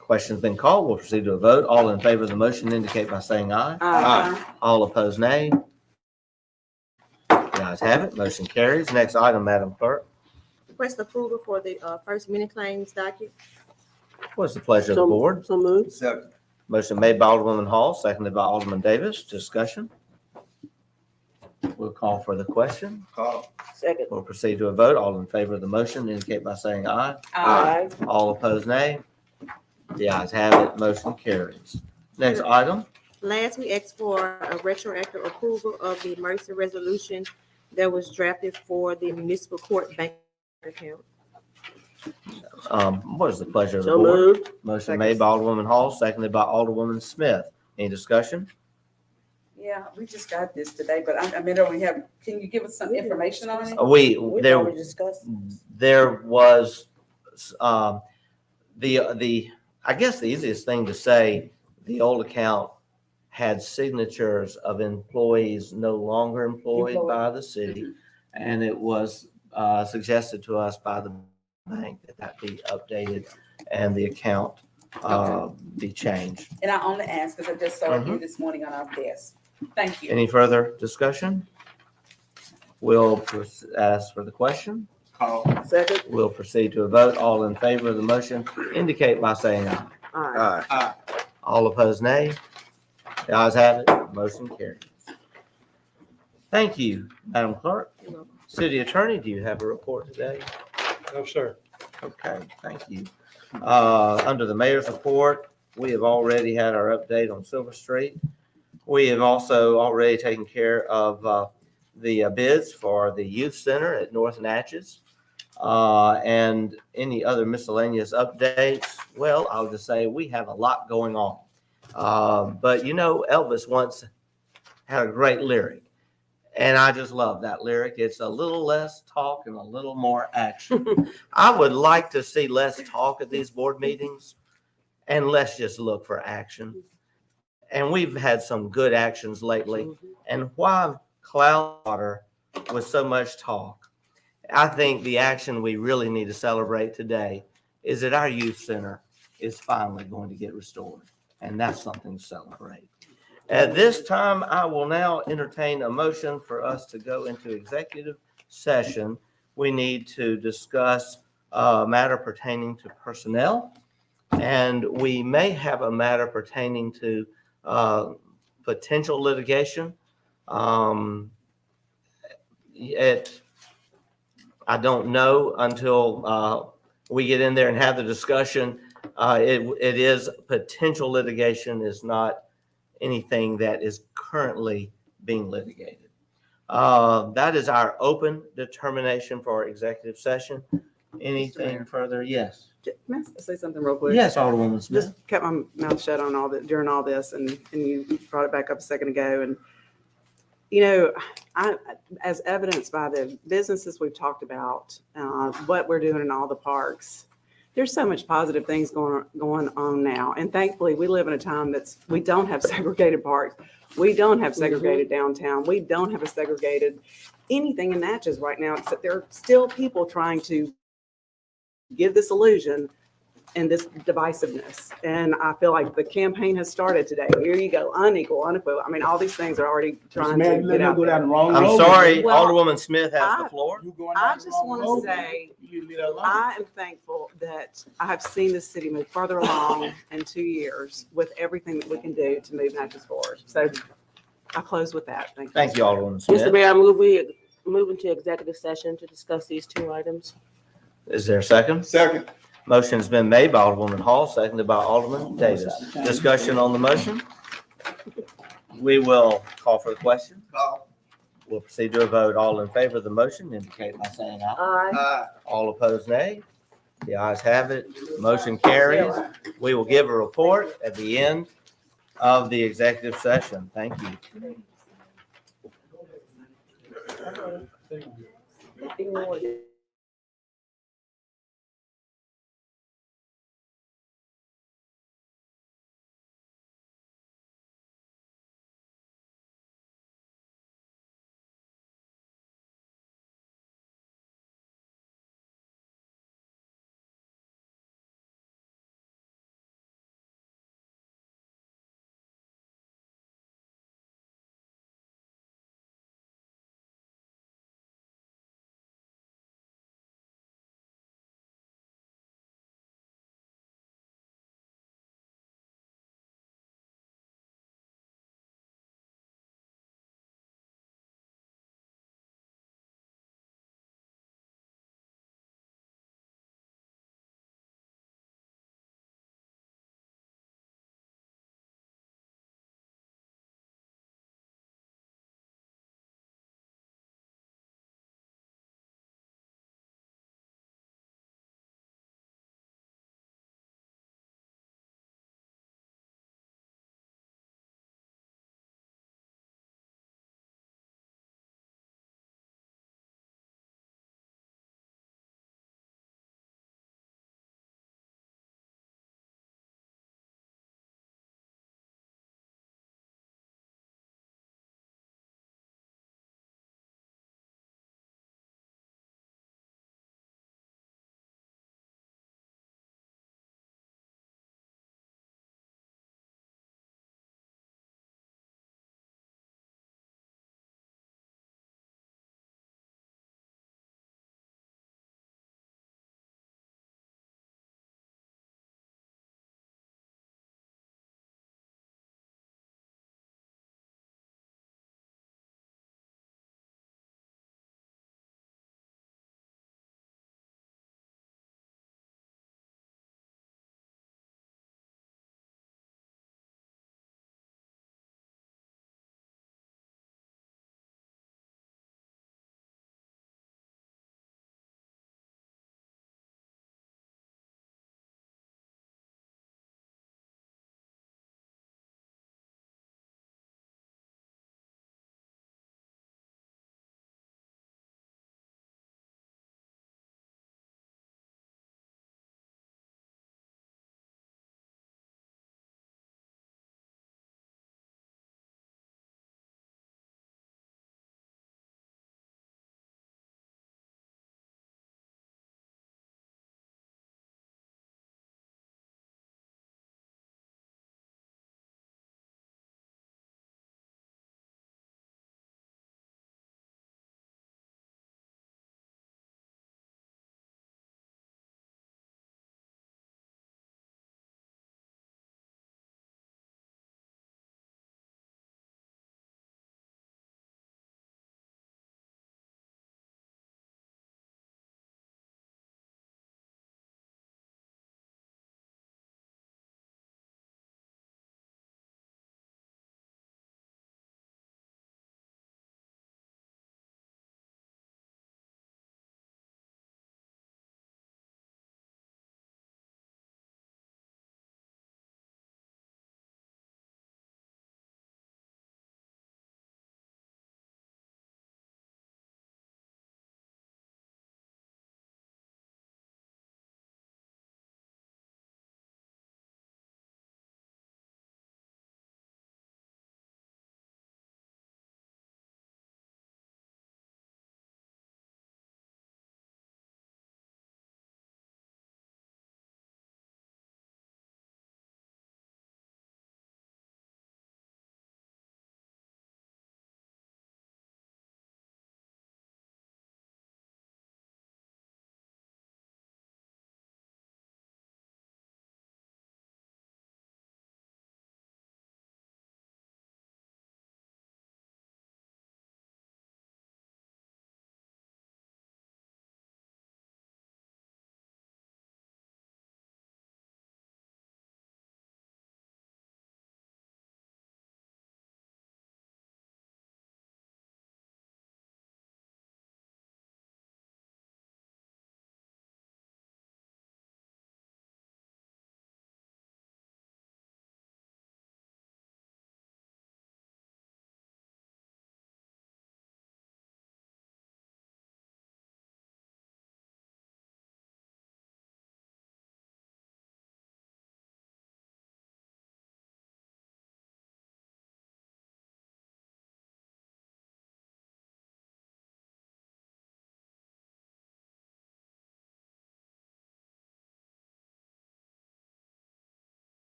Question's been called. We'll proceed to a vote. All in favor of the motion indicate by saying aye. All opposed, nay. The ayes have it. Motion carries. Next item, Madam Clerk. Request approval for the first mini claims docket. What's the pleasure of the board? So moved. Second. Motion made by Alderwoman Hall, seconded by Alderman Davis. Discussion. We'll call for the question. Call. Second. We'll proceed to a vote. All in favor of the motion indicate by saying aye. Aye. All opposed, nay. The ayes have it. Motion carries. Next item. Last, we asked for a retroactive approval of the emergency resolution that was drafted for the municipal court bank account. What is the pleasure of the So board? moved. Motion made by Alderwoman Hall, seconded by Alderwoman Smith. Any discussion? Yeah, we just got this today, but I mean, can you give us some information on it? We've There already discussed. was, I guess the easiest thing to say, the old account had signatures of employees no longer employed by the city. And it was suggested to us by the bank that be updated and the account be changed. And I only asked because I just saw it here this morning on our desk. Thank you. Any further discussion? We'll ask for the question. Call. Second. We'll proceed to a vote. All in favor of the motion indicate by saying aye. Aye. All opposed, nay. The ayes have it. Motion carries. Thank you, Madam Clerk. You're welcome. City Attorney, do you have a report today? No, sir. Okay, thank you. Under the mayor's report, we have already had our update on Silver Street. We have also already taken care of the bids for the youth center at North Natchez. And any other miscellaneous updates? Well, I'll just say we have a lot going on. But you know, Elvis once had a great lyric. And I just love that lyric. It's a little less talk and a little more action. I would like to see less talk at these board meetings and let's just look for action. And we've had some good actions lately. And why Cloudwater with so much talk? I think the action we really need to celebrate today is that our youth center is finally going to get restored. And that's something to celebrate. At this time, I will now entertain a motion for us to go into executive session. We need to discuss a matter pertaining to personnel, and we may have a matter pertaining to potential litigation. I don't know until we get in there and have the discussion. It is potential litigation, is not anything that is currently being litigated. That is our open determination for our executive session. Anything further? Yes. May I say something real quick? Yes, Alderwoman Smith. Just kept my mouth shut on all that during all this, and you brought it back up a second ago. And you know, as evidenced by the businesses we've talked about, what we're doing in all the parks, there's so much positive things going on now. And thankfully, we live in a time we don't have segregated parks. We don't have segregated downtown. We don't have a segregated anything in Natchez right now, except there are still people trying to give this illusion and this divisiveness. And I feel like the campaign has started today. Here you go, unequal, unequivocal. I mean, all these things are already trying to get out there. I'm sorry, Well, Alderwoman Smith has the floor. I just want to say, I am thankful that I have seen this city move further along in 2 years with everything that we can do to move Natchez forward. So I close with that. Thank you. Thank you, Alderwoman Mr. Smith. Mayor, we move into executive session to discuss these two items. Is there a second? Second. Motion's been made by Alderwoman Hall, seconded by Alderman Davis. Discussion on the motion. We will call for the question. We'll proceed to a vote. All in favor of the motion indicate by saying aye. Aye. All opposed, nay. The ayes have it. Motion carries. We will give a report at the end of the executive session. Thank you.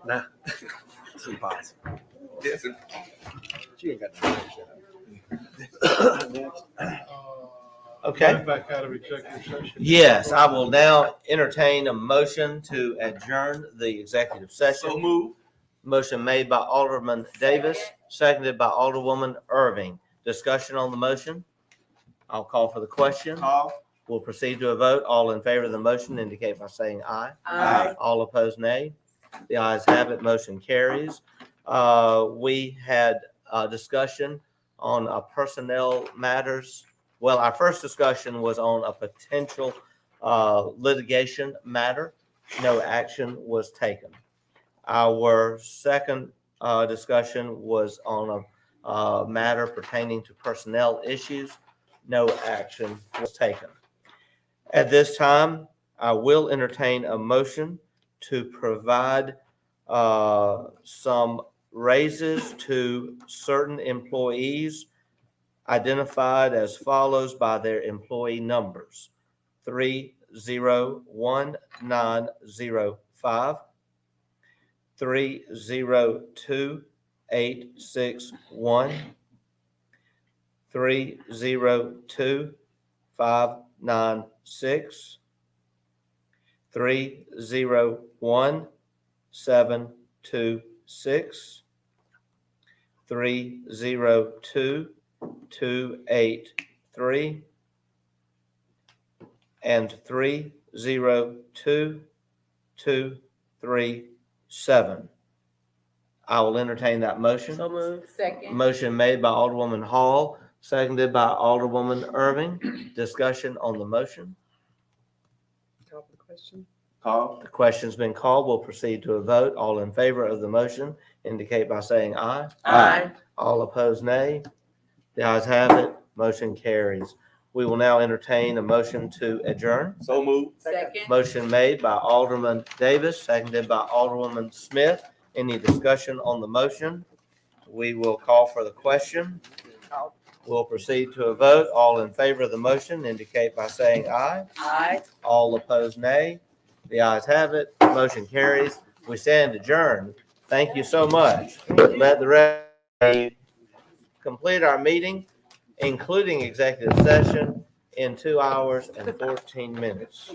Nah, it's impossible. Yes, She ain't got no Next. Okay. Going back out of executive session. Yes, I will now entertain a motion to adjourn the executive session. so move. Motion made by Alderman Davis, seconded by Alderwoman Irving. Discussion on the motion? I'll call for the question. Call. We'll proceed to a vote. All in favor of the motion indicate by saying aye. Aye. All opposed, nay. The ayes have it. Motion carries. We had a discussion on personnel matters. Well, our first discussion was on a potential litigation matter. No action was taken. Our second discussion was on a matter pertaining to personnel issues. No action was taken. At this time, I will entertain a motion to provide some raises to certain employees identified as follows by their employee numbers: 301905, 302861, 302596, 301726, 302283, and 302237. I will entertain that motion. So moved. Second. Motion made by Alderwoman Hall, seconded by Alderwoman Irving. Discussion on the motion. Call for the question. Call. The question's been called. We'll proceed to a vote. All in favor of the motion indicate by saying aye. Aye. All opposed, nay. The ayes have it. Motion carries. We will now entertain a motion to adjourn. So move. Second. Motion made by Alderman Davis, seconded by Alderwoman Smith. Any discussion on the motion? We will call for the question. We'll proceed to a vote. All in favor of the motion indicate by saying aye. Aye. All opposed, nay. The ayes have it. Motion carries. We stand adjourned. Thank you so much. Let the rest complete our meeting, including executive session, in 2 hours and 14 minutes.